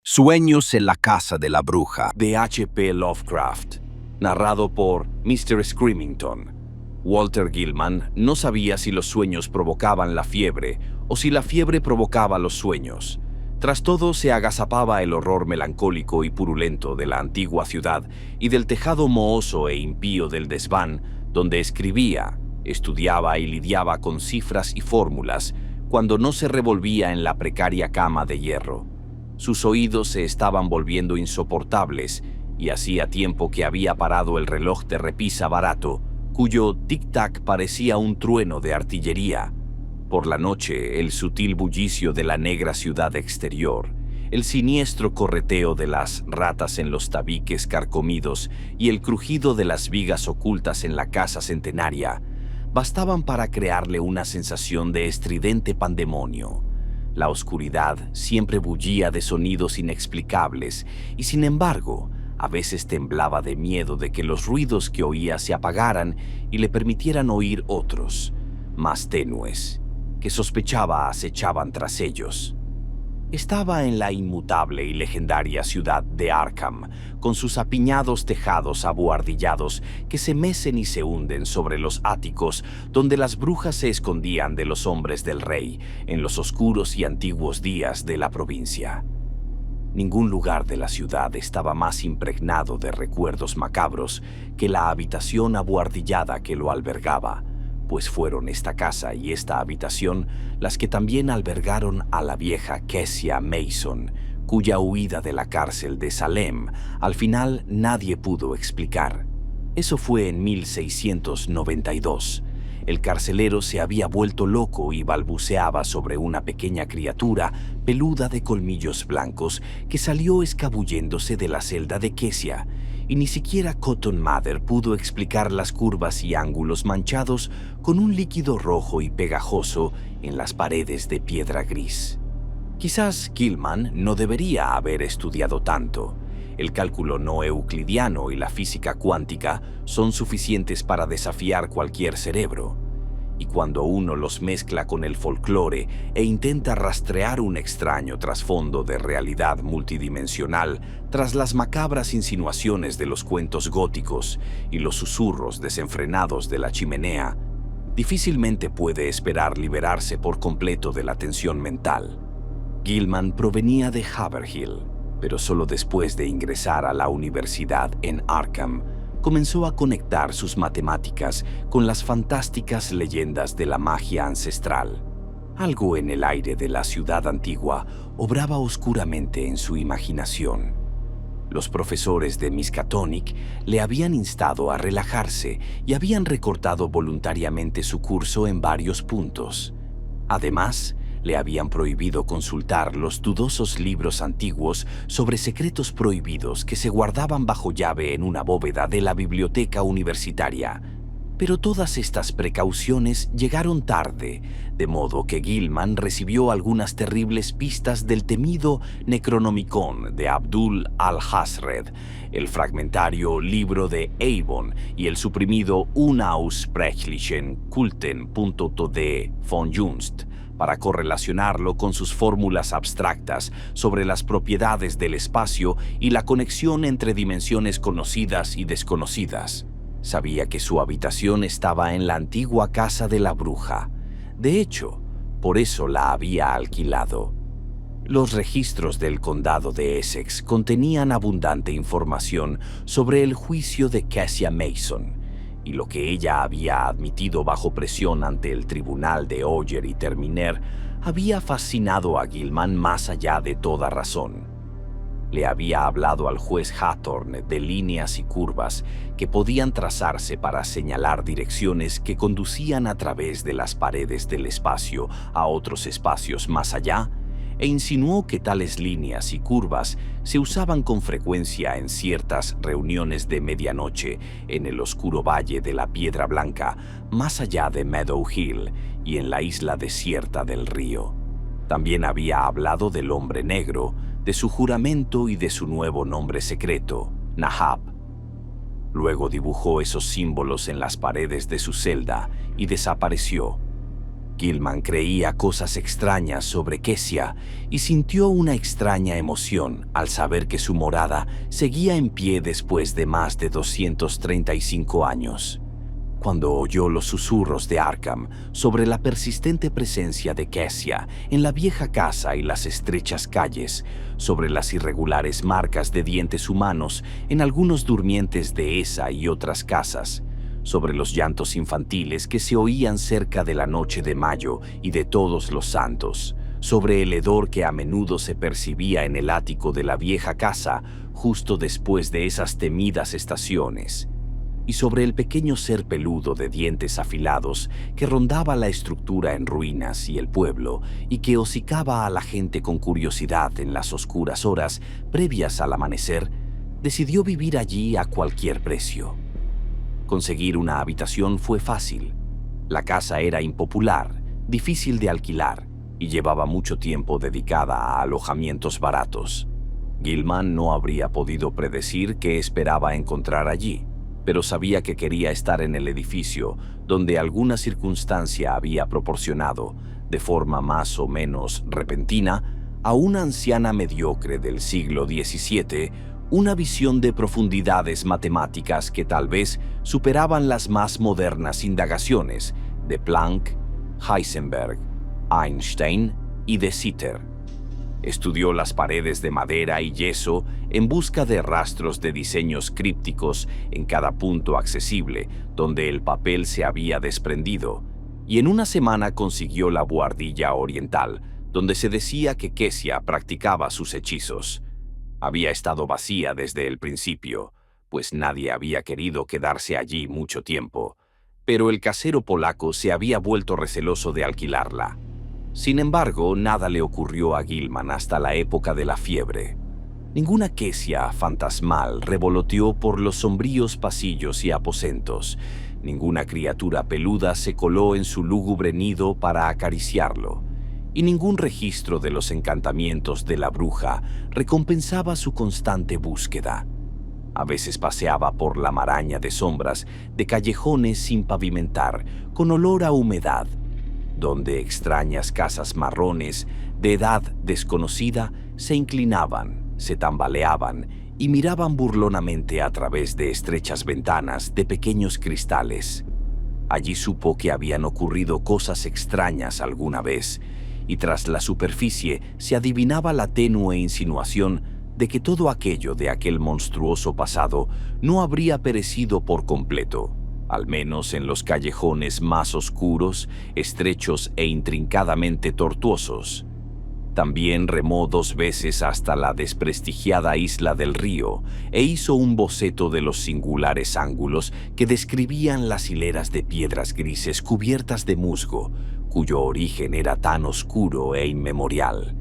Sueños en la casa de la bruja. De H.P. Lovecraft, narrado por Mr. Screamington. Walter Gilman no sabía si los sueños provocaban la fiebre o si la fiebre provocaba los sueños. Tras todo, se agazapaba el horror melancólico y purulento de la antigua ciudad y del tejado mohoso e impío del desván, donde escribía, estudiaba y lidiaba con cifras y fórmulas, cuando no se revolvía en la precaria cama de hierro. Sus oídos se estaban volviendo insoportables y hacía tiempo que había parado el reloj de repisa barato, cuyo tic-tac parecía un trueno de artillería. Por la noche, el sutil bullicio de la negra ciudad exterior, el siniestro correteo de las ratas en los tabiques carcomidos y el crujido de las vigas ocultas en la casa centenaria bastaban para crearle una sensación de estridente pandemonio. La oscuridad siempre bullía de sonidos inexplicables y, sin embargo, a veces temblaba de miedo de que los ruidos que oía se apagaran y le permitieran oír otros, más tenues, que sospechaba acechaban tras ellos. Estaba en la inmutable y legendaria ciudad de Arkham, con sus apiñados tejados abuhardillados que se mecen y se hunden sobre los áticos donde las brujas se escondían de los hombres del rey en los oscuros y antiguos días de la provincia. Ningún lugar de la ciudad estaba más impregnado de recuerdos macabros que la habitación abuhardillada que lo albergaba, pues fueron esta casa y esta habitación las que también albergaron a la vieja Kezia Mason, cuya huida de la cárcel de Salem al final nadie pudo explicar. Eso fue en 1692. El carcelero se había vuelto loco y balbuceaba sobre una pequeña criatura peluda de colmillos blancos que salió escabulléndose de la celda de Kezia, y ni siquiera Cotton Mather pudo explicar las curvas y ángulos manchados con un líquido rojo y pegajoso en las paredes de piedra gris. Quizás Gilman no debería haber estudiado tanto. El cálculo no euclidiano y la física cuántica son suficientes para desafiar cualquier cerebro. Y cuando uno los mezcla con el folclore e intenta rastrear un extraño trasfondo de realidad multidimensional tras las macabras insinuaciones de los cuentos góticos y los susurros desenfrenados de la chimenea, difícilmente puede esperar liberarse por completo de la tensión mental. Gilman provenía de Haverhill, pero solo después de ingresar a la universidad en Arkham, comenzó a conectar sus matemáticas con las fantásticas leyendas de la magia ancestral. Algo en el aire de la ciudad antigua obraba oscuramente en su imaginación. Los profesores de Miskatonic le habían instado a relajarse y habían recortado voluntariamente su curso en varios puntos. Además, le habían prohibido consultar los dudosos libros antiguos sobre secretos prohibidos que se guardaban bajo llave en una bóveda de la biblioteca universitaria. Pero todas estas precauciones llegaron tarde, de modo que Gilman recibió algunas terribles pistas del temido Necronomicon de Abdul al-Hazred, el fragmentario libro de Avon y el suprimido Unaussprechlichen Kulten.de von Junst, para correlacionarlo con sus fórmulas abstractas sobre las propiedades del espacio y la conexión entre dimensiones conocidas y desconocidas. Sabía que su habitación estaba en la antigua casa de la bruja. De hecho, por eso la había alquilado. Los registros del condado de Essex contenían abundante información sobre el juicio de Kezia Mason, y lo que ella había admitido bajo presión ante el tribunal de Oyer y Terminer había fascinado a Gilman más allá de toda razón. Le había hablado al juez Hathorne de líneas y curvas que podían trazarse para señalar direcciones que conducían a través de las paredes del espacio a otros espacios más allá, e insinuó que tales líneas y curvas se usaban con frecuencia en ciertas reuniones de medianoche en el oscuro valle de la Piedra Blanca, más allá de Meadow Hill y en la isla desierta del río. También había hablado del hombre negro, de su juramento y de su nuevo nombre secreto, Nahab. Luego dibujó esos símbolos en las paredes de su celda y desapareció. Gilman creía cosas extrañas sobre Kesia y sintió una extraña emoción al saber que su morada seguía en pie después de más de 235 años. Cuando oyó los susurros de Arkham sobre la persistente presencia de Kesia en la vieja casa y las estrechas calles, sobre las irregulares marcas de dientes humanos en algunos durmientes de esa y otras casas, sobre los llantos infantiles que se oían cerca de la noche de mayo y de Todos los Santos, sobre el hedor que a menudo se percibía en el ático de la vieja casa justo después de esas temidas estaciones, y sobre el pequeño ser peludo de dientes afilados que rondaba la estructura en ruinas y el pueblo y que hocicaba a la gente con curiosidad en las oscuras horas previas al amanecer, decidió vivir allí a cualquier precio. Conseguir una habitación fue fácil. La casa era impopular, difícil de alquilar y llevaba mucho tiempo dedicada a alojamientos baratos. Gilman no habría podido predecir qué esperaba encontrar allí, pero sabía que quería estar en el edificio donde alguna circunstancia había proporcionado, de forma más o menos repentina, a una anciana mediocre del siglo XVII una visión de profundidades matemáticas que tal vez superaban las más modernas indagaciones de Planck, Heisenberg, Einstein y de Sitter. Estudió las paredes de madera y yeso en busca de rastros de diseños crípticos en cada punto accesible donde el papel se había desprendido, y en una semana consiguió la buhardilla oriental, donde se decía que Kesia practicaba sus hechizos. Había estado vacía desde el principio, pues nadie había querido quedarse allí mucho tiempo, pero el casero polaco se había vuelto receloso de alquilarla. Sin embargo, nada le ocurrió a Gilman hasta la época de la fiebre. Ninguna Kesia fantasmal revoloteó por los sombríos pasillos y aposentos. Ninguna criatura peluda se coló en su lúgubre nido para acariciarlo. Y ningún registro de los encantamientos de la bruja recompensaba su constante búsqueda. A veces paseaba por la maraña de sombras de callejones sin pavimentar, con olor a humedad, donde extrañas casas marrones de edad desconocida se inclinaban, se tambaleaban y miraban burlonamente a través de estrechas ventanas de pequeños cristales. Allí supo que habían ocurrido cosas extrañas alguna vez, y tras la superficie se adivinaba la tenue insinuación de que todo aquello de aquel monstruoso pasado no habría perecido por completo, al menos en los callejones más oscuros, estrechos e intrincadamente tortuosos. También remó 2 veces hasta la desprestigiada isla del Río e hizo un boceto de los singulares ángulos que describían las hileras de piedras grises cubiertas de musgo, cuyo origen era tan oscuro e inmemorial.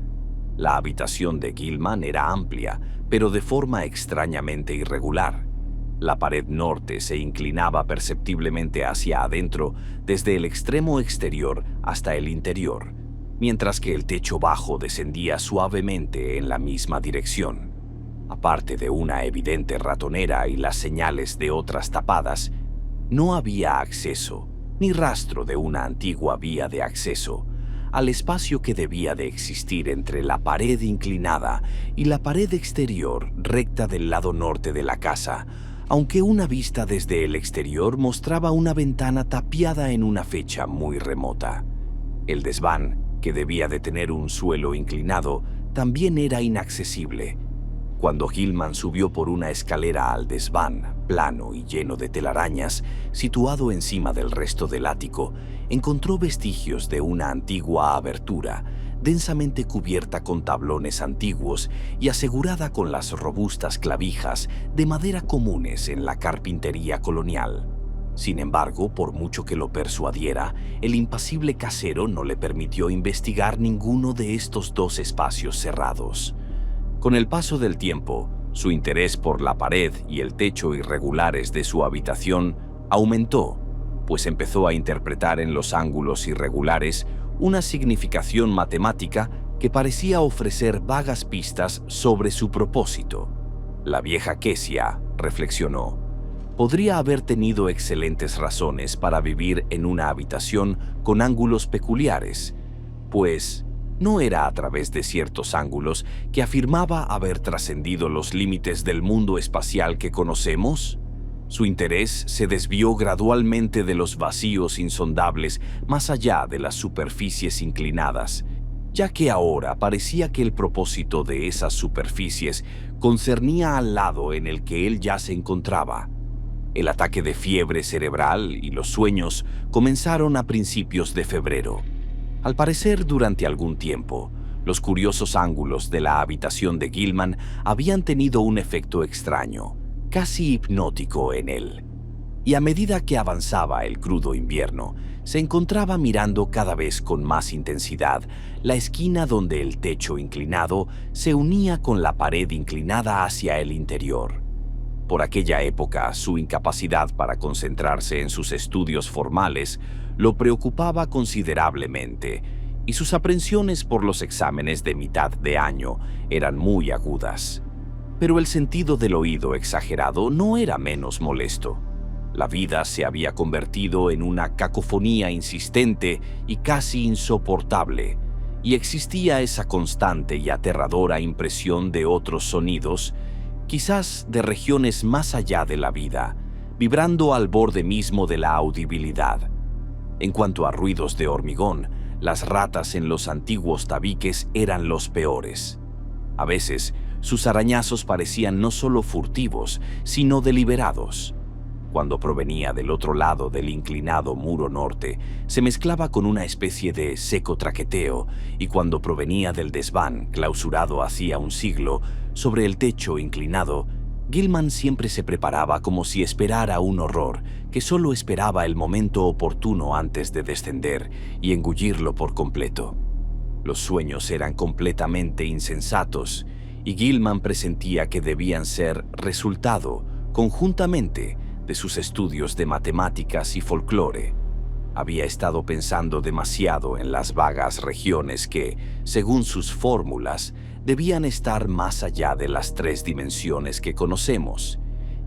La habitación de Gilman era amplia, pero de forma extrañamente irregular. La pared norte se inclinaba perceptiblemente hacia adentro desde el extremo exterior hasta el interior, mientras que el techo bajo descendía suavemente en la misma dirección. Aparte de una evidente ratonera y las señales de otras tapadas, no había acceso, ni rastro de una antigua vía de acceso, al espacio que debía de existir entre la pared inclinada y la pared exterior recta del lado norte de la casa, aunque una vista desde el exterior mostraba una ventana tapiada en una fecha muy remota. El desván, que debía de tener un suelo inclinado, también era inaccesible. Cuando Gilman subió por una escalera al desván, plano y lleno de telarañas, situado encima del resto del ático, encontró vestigios de una antigua abertura, densamente cubierta con tablones antiguos y asegurada con las robustas clavijas de madera comunes en la carpintería colonial. Sin embargo, por mucho que lo persuadiera, el impasible casero no le permitió investigar ninguno de estos 2 espacios cerrados. Con el paso del tiempo, su interés por la pared y el techo irregulares de su habitación aumentó, pues empezó a interpretar en los ángulos irregulares una significación matemática que parecía ofrecer vagas pistas sobre su propósito. La vieja Kesia, reflexionó, Podría haber tenido excelentes razones para vivir en una habitación con ángulos peculiares, pues no era a través de ciertos ángulos que afirmaba haber trascendido los límites del mundo espacial que conocemos. Su interés se desvió gradualmente de los vacíos insondables más allá de las superficies inclinadas, ya que ahora parecía que el propósito de esas superficies concernía al lado en el que él ya se encontraba. El ataque de fiebre cerebral y los sueños comenzaron a principios de febrero. Al parecer, durante algún tiempo, los curiosos ángulos de la habitación de Gilman habían tenido un efecto extraño, casi hipnótico en él. Y a medida que avanzaba el crudo invierno, se encontraba mirando cada vez con más intensidad la esquina donde el techo inclinado se unía con la pared inclinada hacia el interior. Por aquella época, su incapacidad para concentrarse en sus estudios formales lo preocupaba considerablemente, y sus aprensiones por los exámenes de mitad de año eran muy agudas. Pero el sentido del oído exagerado no era menos molesto. La vida se había convertido en una cacofonía insistente y casi insoportable, y existía esa constante y aterradora impresión de otros sonidos, quizás de regiones más allá de la vida, vibrando al borde mismo de la audibilidad. En cuanto a ruidos de hormigón, las ratas en los antiguos tabiques eran los peores. A veces, sus arañazos parecían no solo furtivos, sino deliberados. Cuando provenía del otro lado del inclinado muro norte, se mezclaba con una especie de seco traqueteo, y cuando provenía del desván, clausurado hacía un siglo, sobre el techo inclinado, Gilman siempre se preparaba como si esperara un horror, que solo esperaba el momento oportuno antes de descender y engullirlo por completo. Los sueños eran completamente insensatos, y Gilman presentía que debían ser resultado, conjuntamente, de sus estudios de matemáticas y folclore. Había estado pensando demasiado en las vagas regiones que, según sus fórmulas, debían estar más allá de las 3 dimensiones que conocemos,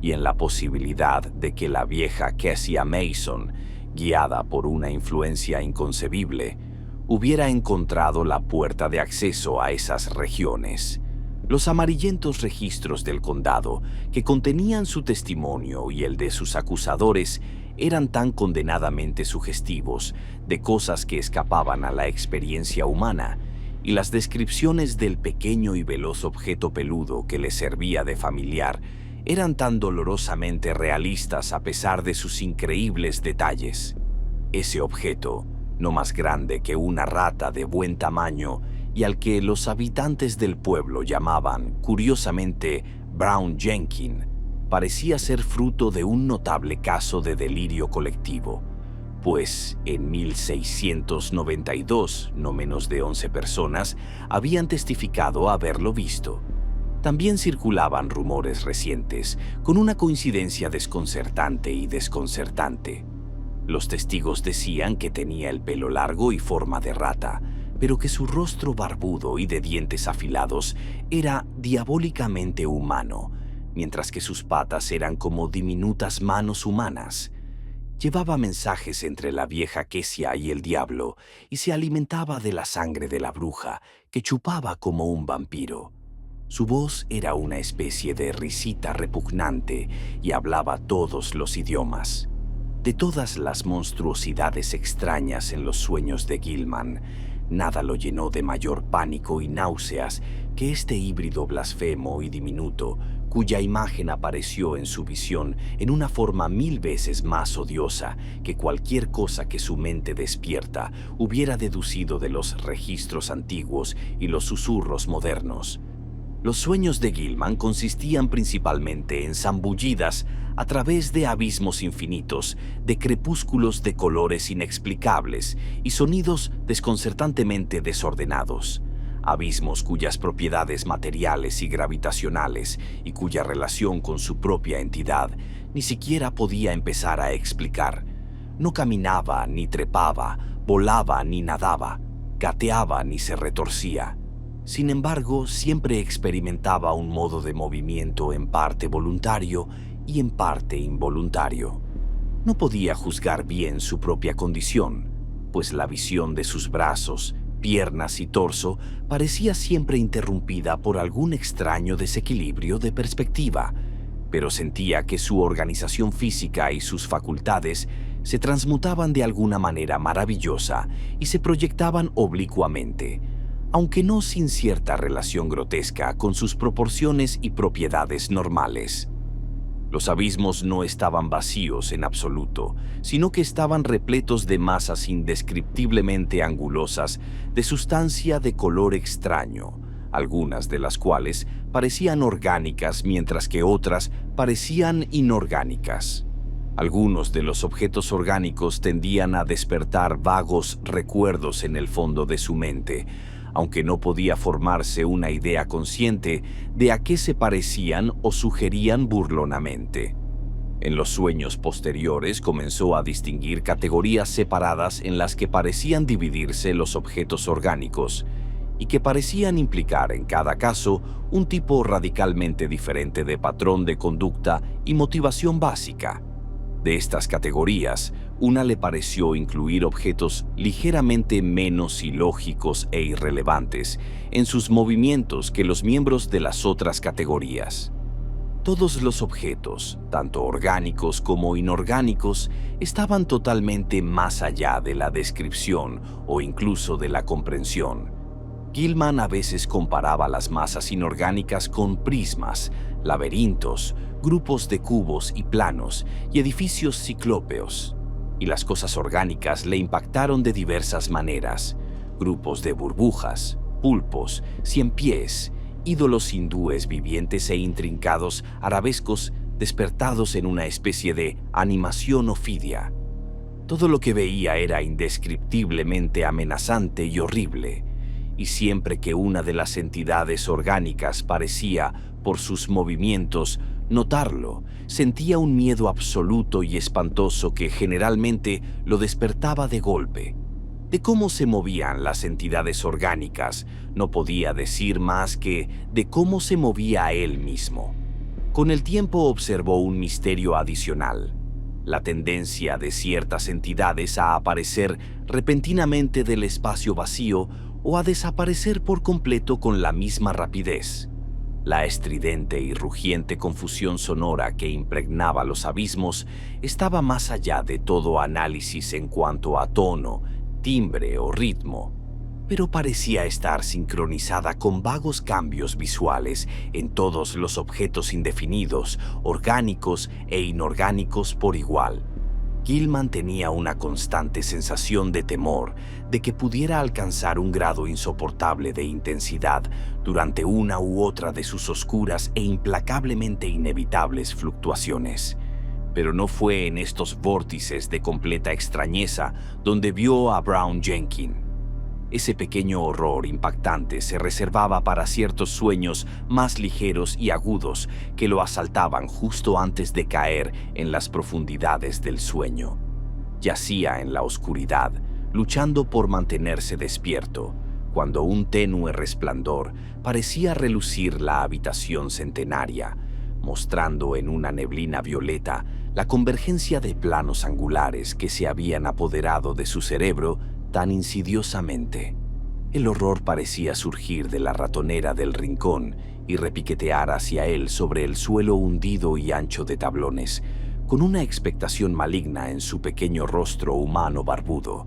y en la posibilidad de que la vieja Kessia Mason, guiada por una influencia inconcebible, hubiera encontrado la puerta de acceso a esas regiones. Los amarillentos registros del condado, que contenían su testimonio y el de sus acusadores, eran tan condenadamente sugestivos de cosas que escapaban a la experiencia humana, y las descripciones del pequeño y veloz objeto peludo que le servía de familiar eran tan dolorosamente realistas a pesar de sus increíbles detalles. Ese objeto, no más grande que una rata de buen tamaño, y al que los habitantes del pueblo llamaban, curiosamente, Brown Jenkin, parecía ser fruto de un notable caso de delirio colectivo, pues en 1692 no menos de 11 personas habían testificado haberlo visto. También circulaban rumores recientes, con una coincidencia desconcertante y desconcertante. Los testigos decían que tenía el pelo largo y forma de rata, pero que su rostro barbudo y de dientes afilados era diabólicamente humano, mientras que sus patas eran como diminutas manos humanas. Llevaba mensajes entre la vieja Kessia y el diablo, y se alimentaba de la sangre de la bruja, que chupaba como un vampiro. Su voz era una especie de risita repugnante y hablaba todos los idiomas. De todas las monstruosidades extrañas en los sueños de Gilman, nada lo llenó de mayor pánico y náuseas que este híbrido blasfemo y diminuto, cuya imagen apareció en su visión en una forma 1000 veces más odiosa que cualquier cosa que su mente despierta hubiera deducido de los registros antiguos y los susurros modernos. Los sueños de Gilman consistían principalmente en zambullidas a través de abismos infinitos, de crepúsculos de colores inexplicables y sonidos desconcertantemente desordenados. Abismos cuyas propiedades materiales y gravitacionales y cuya relación con su propia entidad ni siquiera podía empezar a explicar. No caminaba ni trepaba, volaba ni nadaba, gateaba ni se retorcía. Sin embargo, siempre experimentaba un modo de movimiento en parte voluntario y en parte involuntario. No podía juzgar bien su propia condición, pues la visión de sus brazos, piernas y torso parecía siempre interrumpida por algún extraño desequilibrio de perspectiva, pero sentía que su organización física y sus facultades se transmutaban de alguna manera maravillosa y se proyectaban oblicuamente, aunque no sin cierta relación grotesca con sus proporciones y propiedades normales. Los abismos no estaban vacíos en absoluto, sino que estaban repletos de masas indescriptiblemente angulosas de sustancia de color extraño, algunas de las cuales parecían orgánicas mientras que otras parecían inorgánicas. Algunos de los objetos orgánicos tendían a despertar vagos recuerdos en el fondo de su mente, aunque no podía formarse una idea consciente de a qué se parecían o sugerían burlonamente. En los sueños posteriores comenzó a distinguir categorías separadas en las que parecían dividirse los objetos orgánicos y que parecían implicar en cada caso un tipo radicalmente diferente de patrón de conducta y motivación básica. De estas categorías, una le pareció incluir objetos ligeramente menos ilógicos e irrelevantes en sus movimientos que los miembros de las otras categorías. Todos los objetos, tanto orgánicos como inorgánicos, estaban totalmente más allá de la descripción o incluso de la comprensión. Gilman a veces comparaba las masas inorgánicas con prismas, laberintos, grupos de cubos y planos y edificios ciclópeos. Y las cosas orgánicas le impactaron de diversas maneras: grupos de burbujas, pulpos, ciempiés, ídolos hindúes vivientes e intrincados arabescos despertados en una especie de animación ofidia. Todo lo que veía era indescriptiblemente amenazante y horrible, y siempre que una de las entidades orgánicas parecía, por sus movimientos, notarlo, sentía un miedo absoluto y espantoso que generalmente lo despertaba de golpe. De cómo se movían las entidades orgánicas, no podía decir más que de cómo se movía él mismo. Con el tiempo observó un misterio adicional: la tendencia de ciertas entidades a aparecer repentinamente del espacio vacío o a desaparecer por completo con la misma rapidez. La estridente y rugiente confusión sonora que impregnaba los abismos estaba más allá de todo análisis en cuanto a tono, timbre o ritmo, pero parecía estar sincronizada con vagos cambios visuales en todos los objetos indefinidos, orgánicos e inorgánicos por igual. Gilman tenía una constante sensación de temor de que pudiera alcanzar un grado insoportable de intensidad durante una u otra de sus oscuras e implacablemente inevitables fluctuaciones. Pero no fue en estos vórtices de completa extrañeza donde vio a Brown Jenkin. Ese pequeño horror impactante se reservaba para ciertos sueños más ligeros y agudos que lo asaltaban justo antes de caer en las profundidades del sueño. Yacía en la oscuridad, luchando por mantenerse despierto, cuando un tenue resplandor parecía relucir la habitación centenaria, mostrando en una neblina violeta la convergencia de planos angulares que se habían apoderado de su cerebro tan insidiosamente. El horror parecía surgir de la ratonera del rincón y repiquetear hacia él sobre el suelo hundido y ancho de tablones, con una expectación maligna en su pequeño rostro humano barbudo.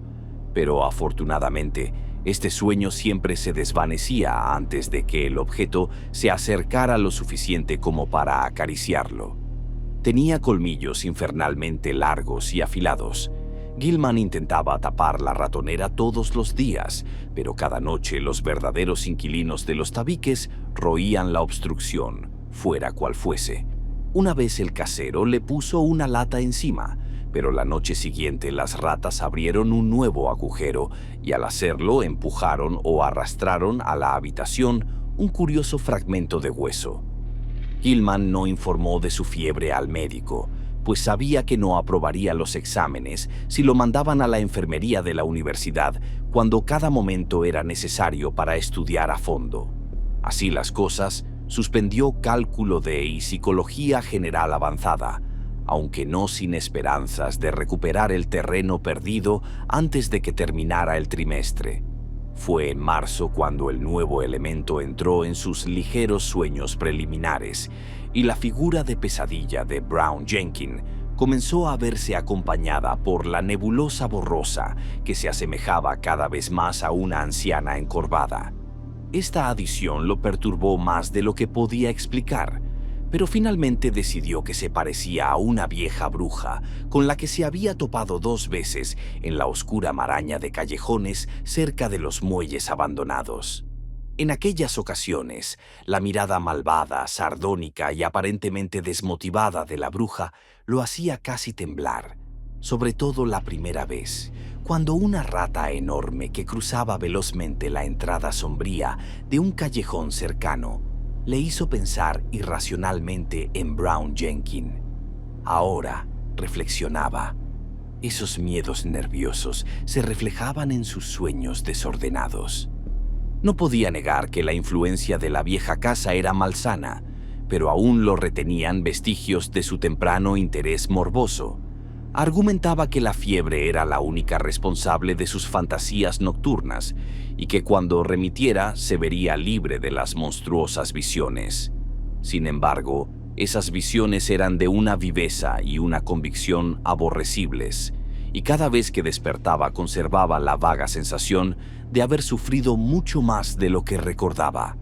Pero afortunadamente, este sueño siempre se desvanecía antes de que el objeto se acercara lo suficiente como para acariciarlo. Tenía colmillos infernalmente largos y afilados. Gilman intentaba tapar la ratonera todos los días, pero cada noche los verdaderos inquilinos de los tabiques roían la obstrucción, fuera cual fuese. Una vez el casero le puso una lata encima, pero la noche siguiente las ratas abrieron un nuevo agujero y al hacerlo empujaron o arrastraron a la habitación un curioso fragmento de hueso. Gilman no informó de su fiebre al médico, pues sabía que no aprobaría los exámenes si lo mandaban a la enfermería de la universidad cuando cada momento era necesario para estudiar a fondo. Así las cosas, Suspendió cálculo y psicología general avanzada, aunque no sin esperanzas de recuperar el terreno perdido antes de que terminara el trimestre. Fue en marzo cuando el nuevo elemento entró en sus ligeros sueños preliminares y la figura de pesadilla de Brown Jenkins comenzó a verse acompañada por la nebulosa borrosa que se asemejaba cada vez más a una anciana encorvada. Esta adición lo perturbó más de lo que podía explicar, pero finalmente decidió que se parecía a una vieja bruja con la que se había topado 2 veces en la oscura maraña de callejones cerca de los muelles abandonados. En aquellas ocasiones, la mirada malvada, sardónica y aparentemente desmotivada de la bruja lo hacía casi temblar, sobre todo la primera vez, cuando una rata enorme que cruzaba velozmente la entrada sombría de un callejón cercano le hizo pensar irracionalmente en Brown Jenkins. Ahora, reflexionaba, esos miedos nerviosos se reflejaban en sus sueños desordenados. No podía negar que la influencia de la vieja casa era malsana, pero aún lo retenían vestigios de su temprano interés morboso. Argumentaba que la fiebre era la única responsable de sus fantasías nocturnas y que cuando remitiera se vería libre de las monstruosas visiones. Sin embargo, esas visiones eran de una viveza y una convicción aborrecibles, y cada vez que despertaba conservaba la vaga sensación de haber sufrido mucho más de lo que recordaba.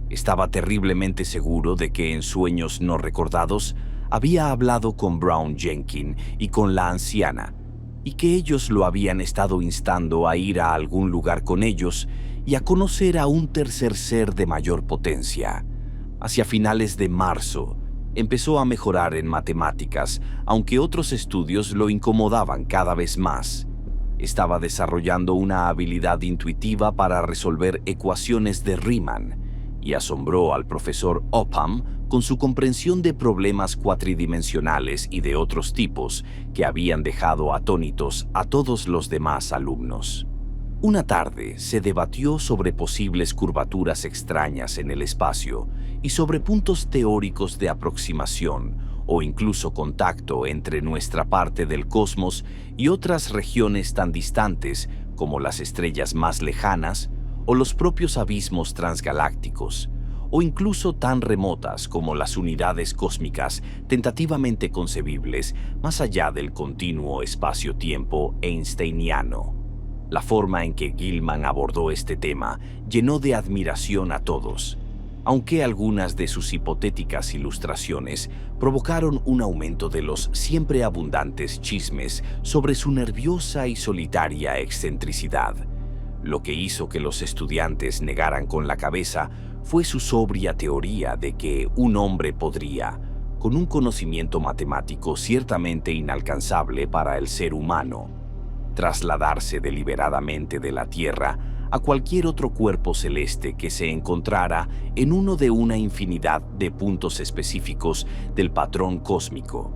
Estaba terriblemente seguro de que en sueños no recordados había hablado con Brown Jenkins y con la anciana, y que ellos lo habían estado instando a ir a algún lugar con ellos y a conocer a un tercer ser de mayor potencia. Hacia finales de marzo, empezó a mejorar en matemáticas, aunque otros estudios lo incomodaban cada vez más. Estaba desarrollando una habilidad intuitiva para resolver ecuaciones de Riemann, y asombró al profesor Upham con su comprensión de problemas cuatridimensionales y de otros tipos que habían dejado atónitos a todos los demás alumnos. Una tarde se debatió sobre posibles curvaturas extrañas en el espacio y sobre puntos teóricos de aproximación o incluso contacto entre nuestra parte del cosmos y otras regiones tan distantes como las estrellas más lejanas o los propios abismos transgalácticos, o incluso tan remotas como las unidades cósmicas tentativamente concebibles más allá del continuo espacio-tiempo einsteiniano. La forma en que Gilman abordó este tema llenó de admiración a todos, aunque algunas de sus hipotéticas ilustraciones provocaron un aumento de los siempre abundantes chismes sobre su nerviosa y solitaria excentricidad. Lo que hizo que los estudiantes negaran con la cabeza fue su sobria teoría de que un hombre podría, con un conocimiento matemático ciertamente inalcanzable para el ser humano, trasladarse deliberadamente de la Tierra a cualquier otro cuerpo celeste que se encontrara en uno de una infinidad de puntos específicos del patrón cósmico.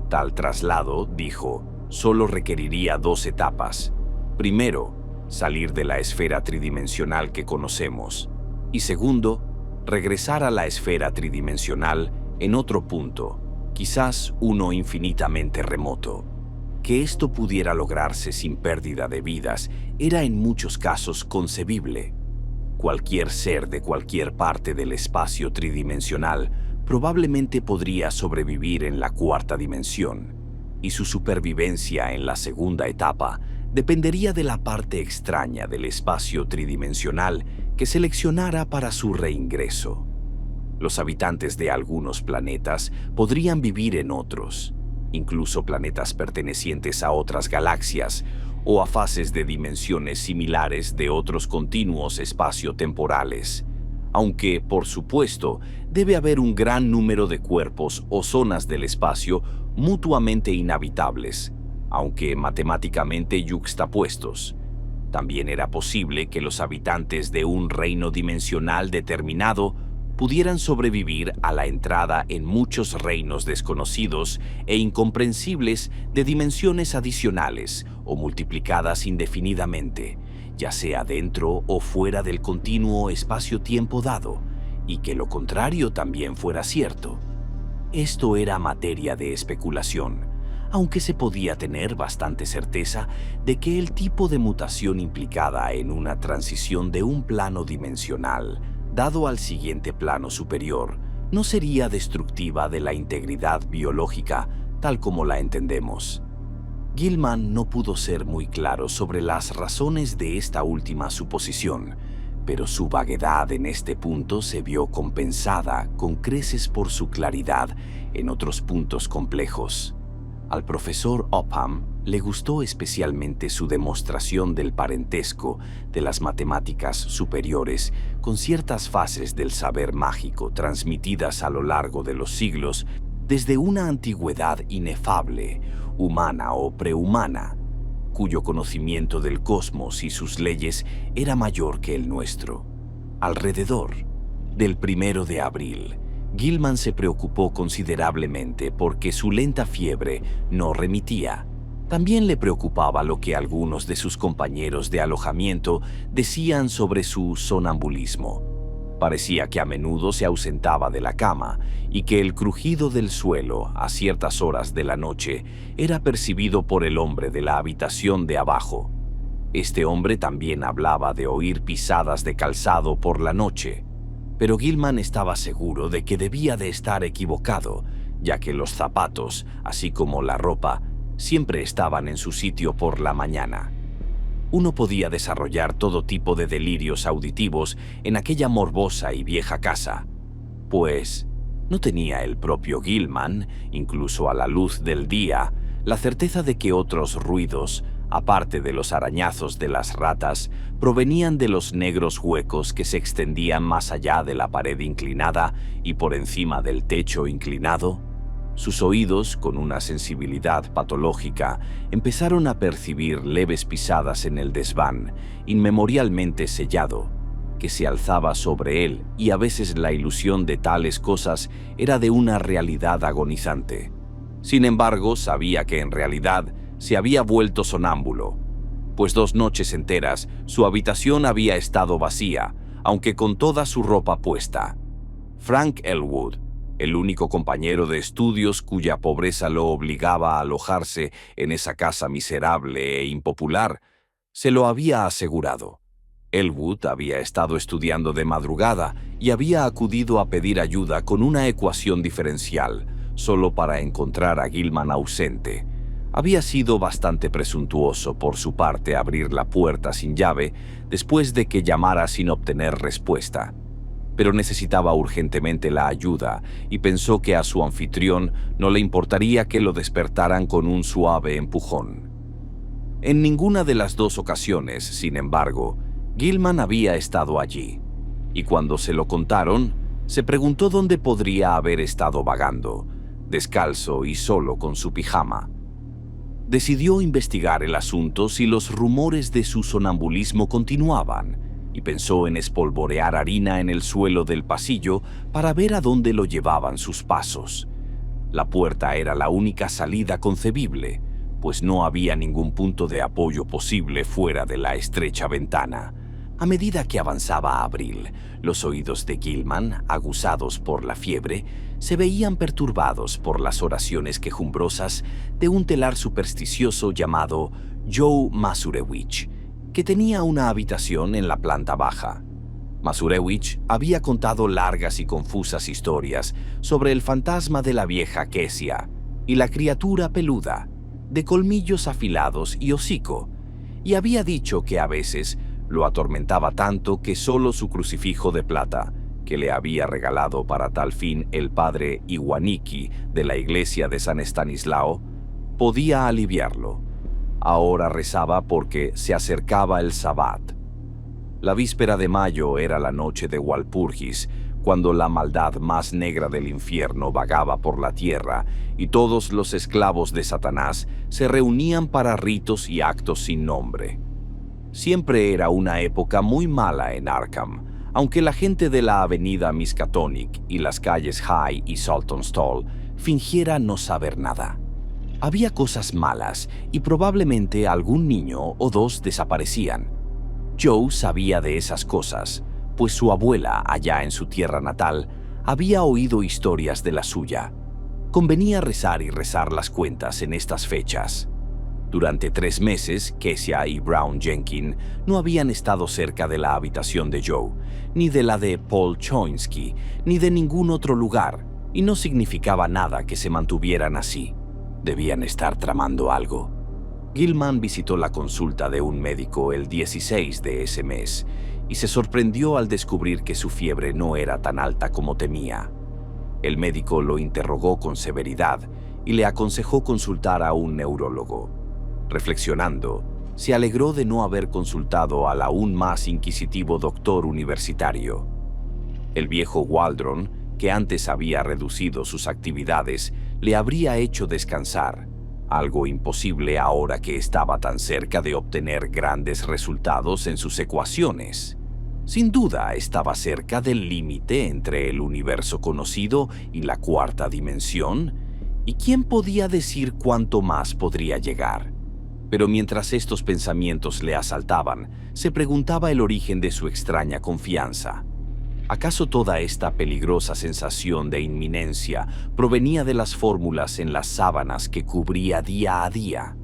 Tal traslado, dijo, solo requeriría 2 etapas. Primero, salir de la esfera tridimensional que conocemos, y segundo, regresar a la esfera tridimensional en otro punto, quizás uno infinitamente remoto. Que esto pudiera lograrse sin pérdida de vidas era en muchos casos concebible. Cualquier ser de cualquier parte del espacio tridimensional probablemente podría sobrevivir en la 4ª dimensión, y su supervivencia en la 2ª etapa dependería de la parte extraña del espacio tridimensional que seleccionara para su reingreso. Los habitantes de algunos planetas podrían vivir en otros, incluso planetas pertenecientes a otras galaxias o a fases de dimensiones similares de otros continuos espacio-temporales, aunque, por supuesto, debe haber un gran número de cuerpos o zonas del espacio mutuamente inhabitables, aunque matemáticamente yuxtapuestos. También era posible que los habitantes de un reino dimensional determinado pudieran sobrevivir a la entrada en muchos reinos desconocidos e incomprensibles de dimensiones adicionales o multiplicadas indefinidamente, ya sea dentro o fuera del continuo espacio-tiempo dado, y que lo contrario también fuera cierto. Esto era materia de especulación, aunque se podía tener bastante certeza de que el tipo de mutación implicada en una transición de un plano dimensional dado al siguiente plano superior no sería destructiva de la integridad biológica tal como la entendemos. Gilman no pudo ser muy claro sobre las razones de esta última suposición, pero su vaguedad en este punto se vio compensada con creces por su claridad en otros puntos complejos. Al profesor Upham le gustó especialmente su demostración del parentesco de las matemáticas superiores con ciertas fases del saber mágico transmitidas a lo largo de los siglos desde una antigüedad inefable, humana o prehumana, cuyo conocimiento del cosmos y sus leyes era mayor que el nuestro. Alrededor del 1 de abril, Gilman se preocupó considerablemente porque su lenta fiebre no remitía. También le preocupaba lo que algunos de sus compañeros de alojamiento decían sobre su sonambulismo. Parecía que a menudo se ausentaba de la cama y que el crujido del suelo a ciertas horas de la noche era percibido por el hombre de la habitación de abajo. Este hombre también hablaba de oír pisadas de calzado por la noche, pero Gilman estaba seguro de que debía de estar equivocado, ya que los zapatos, así como la ropa, siempre estaban en su sitio por la mañana. Uno podía desarrollar todo tipo de delirios auditivos en aquella morbosa y vieja casa, pues no tenía el propio Gilman, incluso a la luz del día, la certeza de que otros ruidos, aparte de los arañazos de las ratas, provenían de los negros huecos que se extendían más allá de la pared inclinada y por encima del techo inclinado. Sus oídos, con una sensibilidad patológica, empezaron a percibir leves pisadas en el desván, inmemorialmente sellado, que se alzaba sobre él, y a veces la ilusión de tales cosas era de una realidad agonizante. Sin embargo, sabía que en realidad se había vuelto sonámbulo, pues 2 noches enteras su habitación había estado vacía, aunque con toda su ropa puesta. Frank Elwood, el único compañero de estudios cuya pobreza lo obligaba a alojarse en esa casa miserable e impopular, se lo había asegurado. Elwood había estado estudiando de madrugada y había acudido a pedir ayuda con una ecuación diferencial, solo para encontrar a Gilman ausente. Había sido bastante presuntuoso por su parte abrir la puerta sin llave después de que llamara sin obtener respuesta, pero necesitaba urgentemente la ayuda y pensó que a su anfitrión no le importaría que lo despertaran con un suave empujón. En ninguna de las 2 ocasiones, sin embargo, Gilman había estado allí, y cuando se lo contaron, se preguntó dónde podría haber estado vagando, descalzo y solo con su pijama. Decidió investigar el asunto si los rumores de su sonambulismo continuaban, y pensó en espolvorear harina en el suelo del pasillo para ver a dónde lo llevaban sus pasos. La puerta era la única salida concebible, pues no había ningún punto de apoyo posible fuera de la estrecha ventana. A medida que avanzaba abril, los oídos de Gilman, aguzados por la fiebre, se veían perturbados por las oraciones quejumbrosas de un telar supersticioso llamado Joe Masurewicz, que tenía una habitación en la planta baja. Masurewicz había contado largas y confusas historias sobre el fantasma de la vieja Kesia y la criatura peluda, de colmillos afilados y hocico, y había dicho que a veces lo atormentaba tanto que solo su crucifijo de plata, que le había regalado para tal fin el padre Iwaniki de la iglesia de San Estanislao, podía aliviarlo. Ahora rezaba porque se acercaba el Sabbat. La víspera de mayo era la noche de Walpurgis, cuando la maldad más negra del infierno vagaba por la tierra y todos los esclavos de Satanás se reunían para ritos y actos sin nombre. Siempre era una época muy mala en Arkham, aunque la gente de la avenida Miskatonic y las calles High y Saltonstall fingiera no saber nada. Había cosas malas y probablemente algún niño o 2 desaparecían. Joe sabía de esas cosas, pues su abuela, allá en su tierra natal, había oído historias de la suya. Convenía rezar y rezar las cuentas en estas fechas. Durante 3 meses, Kesia y Brown Jenkins no habían estado cerca de la habitación de Joe, ni de la de Paul Choinsky, ni de ningún otro lugar, y no significaba nada que se mantuvieran así. Debían estar tramando algo. Gilman visitó la consulta de un médico el 16 de ese mes y se sorprendió al descubrir que su fiebre no era tan alta como temía. El médico lo interrogó con severidad y le aconsejó consultar a un neurólogo. Reflexionando, se alegró de no haber consultado al aún más inquisitivo doctor universitario. El viejo Waldron, que antes había reducido sus actividades, le habría hecho descansar, algo imposible ahora que estaba tan cerca de obtener grandes resultados en sus ecuaciones. Sin duda estaba cerca del límite entre el universo conocido y la cuarta dimensión, y quién podía decir cuánto más podría llegar. Pero mientras estos pensamientos le asaltaban, se preguntaba el origen de su extraña confianza. ¿Acaso toda esta peligrosa sensación de inminencia provenía de las fórmulas en las sábanas que cubría día a día?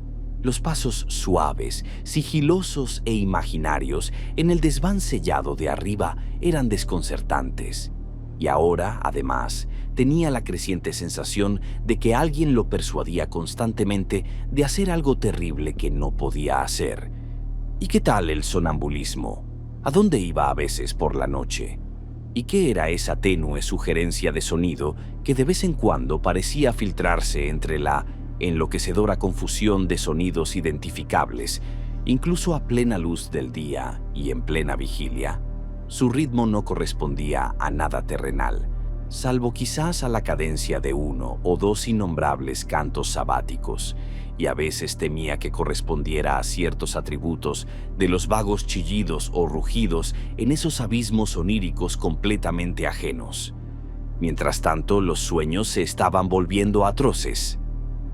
Los pasos suaves, sigilosos e imaginarios en el desván sellado de arriba eran desconcertantes. Y ahora, además, tenía la creciente sensación de que alguien lo persuadía constantemente de hacer algo terrible que no podía hacer. ¿Y qué tal el sonambulismo? ¿A dónde iba a veces por la noche? ¿Y qué era esa tenue sugerencia de sonido que de vez en cuando parecía filtrarse entre la enloquecedora confusión de sonidos identificables, incluso a plena luz del día y en plena vigilia? Su ritmo no correspondía a nada terrenal, salvo quizás a la cadencia de 1 o 2 innombrables cantos sabáticos, y a veces temía que correspondiera a ciertos atributos de los vagos chillidos o rugidos en esos abismos oníricos completamente ajenos. Mientras tanto, los sueños se estaban volviendo atroces.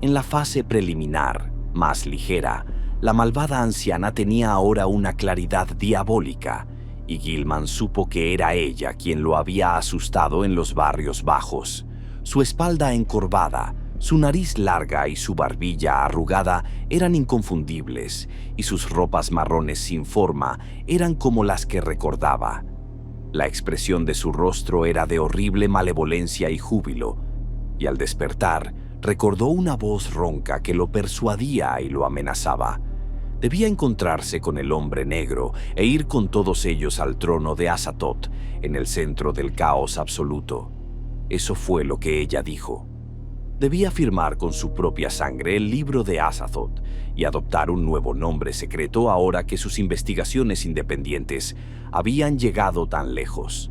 En la fase preliminar, más ligera, la malvada anciana tenía ahora una claridad diabólica, y Gilman supo que era ella quien lo había asustado en los barrios bajos. Su espalda encorvada, su nariz larga y su barbilla arrugada eran inconfundibles, y sus ropas marrones sin forma eran como las que recordaba. La expresión de su rostro era de horrible malevolencia y júbilo, y al despertar recordó una voz ronca que lo persuadía y lo amenazaba. Debía encontrarse con el hombre negro e ir con todos ellos al trono de Azathoth, en el centro del caos absoluto. Eso fue lo que ella dijo. Debía firmar con su propia sangre el libro de Azathoth y adoptar un nuevo nombre secreto ahora que sus investigaciones independientes habían llegado tan lejos.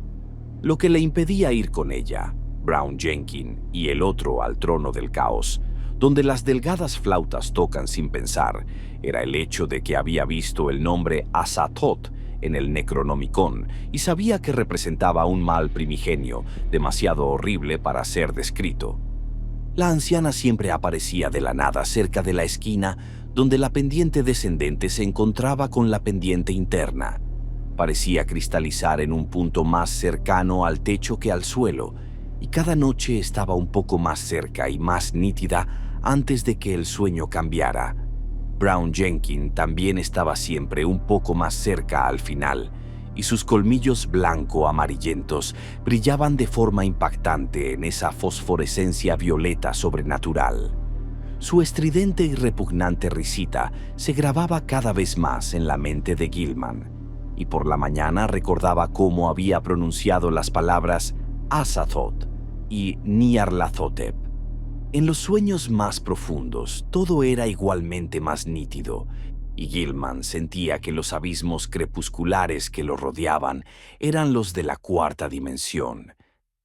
Lo que le impedía ir con ella, Brown Jenkins y el otro al trono del caos, donde las delgadas flautas tocan sin pensar, era el hecho de que había visto el nombre Azathoth en el Necronomicon y sabía que representaba un mal primigenio demasiado horrible para ser descrito. La anciana siempre aparecía de la nada cerca de la esquina donde la pendiente descendente se encontraba con la pendiente interna. Parecía cristalizar en un punto más cercano al techo que al suelo, y cada noche estaba un poco más cerca y más nítida antes de que el sueño cambiara. Brown Jenkins también estaba siempre un poco más cerca al final, y sus colmillos blanco-amarillentos brillaban de forma impactante en esa fosforescencia violeta sobrenatural. Su estridente y repugnante risita se grababa cada vez más en la mente de Gilman, y por la mañana recordaba cómo había pronunciado las palabras Azathoth y Nyarlathotep. En los sueños más profundos, todo era igualmente más nítido, y Gilman sentía que los abismos crepusculares que lo rodeaban eran los de la cuarta dimensión.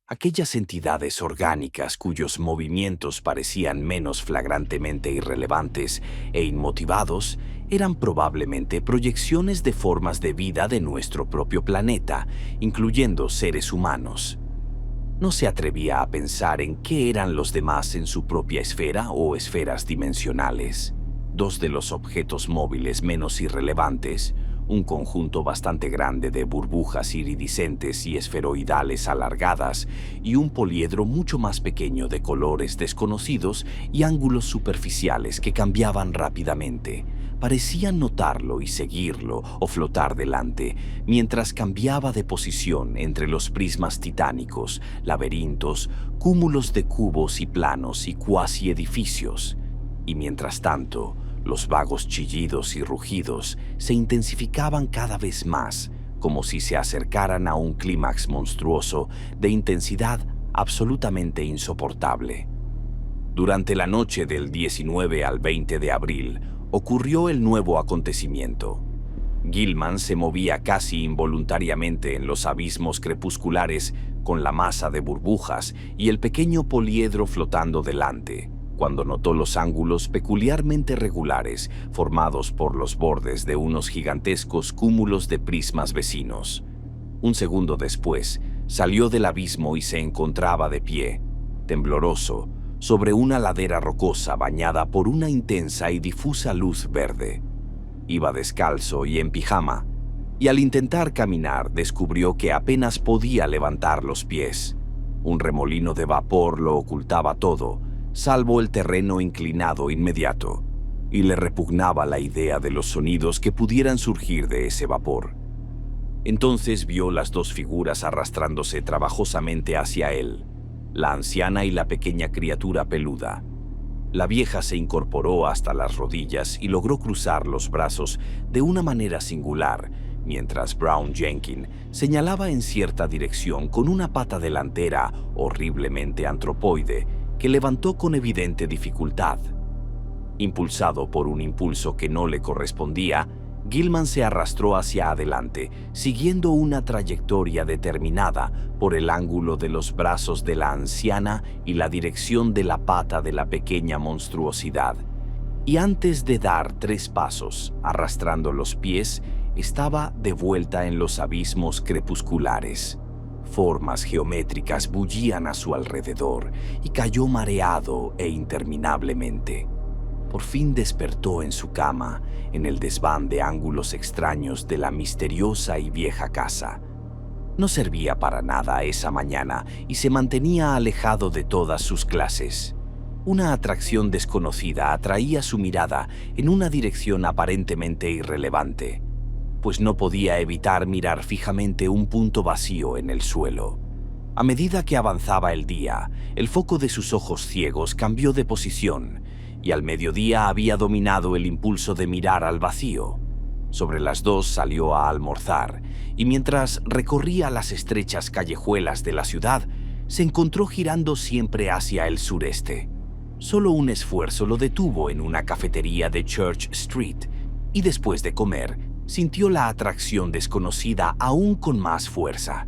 Aquellas entidades orgánicas cuyos movimientos parecían menos flagrantemente irrelevantes e inmotivados eran probablemente proyecciones de formas de vida de nuestro propio planeta, incluyendo seres humanos. No se atrevía a pensar en qué eran los demás en su propia esfera o esferas dimensionales. Dos de los objetos móviles menos irrelevantes, un conjunto bastante grande de burbujas iridiscentes y esferoidales alargadas, y un poliedro mucho más pequeño de colores desconocidos y ángulos superficiales que cambiaban rápidamente. Parecían notarlo y seguirlo o flotar delante, mientras cambiaba de posición entre los prismas titánicos, laberintos, cúmulos de cubos y planos y cuasi edificios. Y mientras tanto, los vagos chillidos y rugidos se intensificaban cada vez más, como si se acercaran a un clímax monstruoso de intensidad absolutamente insoportable. Durante la noche del 19 al 20 de abril, ocurrió el nuevo acontecimiento. Gilman se movía casi involuntariamente en los abismos crepusculares con la masa de burbujas y el pequeño poliedro flotando delante, cuando notó los ángulos peculiarmente regulares formados por los bordes de unos gigantescos cúmulos de prismas vecinos. Un segundo después, salió del abismo y se encontraba de pie, tembloroso, sobre una ladera rocosa bañada por una intensa y difusa luz verde. Iba descalzo y en pijama, y al intentar caminar descubrió que apenas podía levantar los pies. Un remolino de vapor lo ocultaba todo, salvo el terreno inclinado inmediato, y le repugnaba la idea de los sonidos que pudieran surgir de ese vapor. Entonces vio las dos figuras arrastrándose trabajosamente hacia él, la anciana y la pequeña criatura peluda. La vieja se incorporó hasta las rodillas y logró cruzar los brazos de una manera singular, mientras Brown Jenkins señalaba en cierta dirección con una pata delantera horriblemente antropoide que levantó con evidente dificultad. Impulsado por un impulso que no le correspondía, Gilman se arrastró hacia adelante, siguiendo una trayectoria determinada por el ángulo de los brazos de la anciana y la dirección de la pata de la pequeña monstruosidad. Y antes de dar 3 pasos, arrastrando los pies, estaba de vuelta en los abismos crepusculares. Formas geométricas bullían a su alrededor y cayó mareado e interminablemente. Por fin despertó en su cama, en el desván de ángulos extraños de la misteriosa y vieja casa. No servía para nada esa mañana y se mantenía alejado de todas sus clases. Una atracción desconocida atraía su mirada en una dirección aparentemente irrelevante, pues no podía evitar mirar fijamente un punto vacío en el suelo. A medida que avanzaba el día, el foco de sus ojos ciegos cambió de posición, y al mediodía había dominado el impulso de mirar al vacío. Sobre las 2 salió a almorzar, y mientras recorría las estrechas callejuelas de la ciudad, se encontró girando siempre hacia el sureste. Solo un esfuerzo lo detuvo en una cafetería de Church Street, y después de comer, sintió la atracción desconocida aún con más fuerza.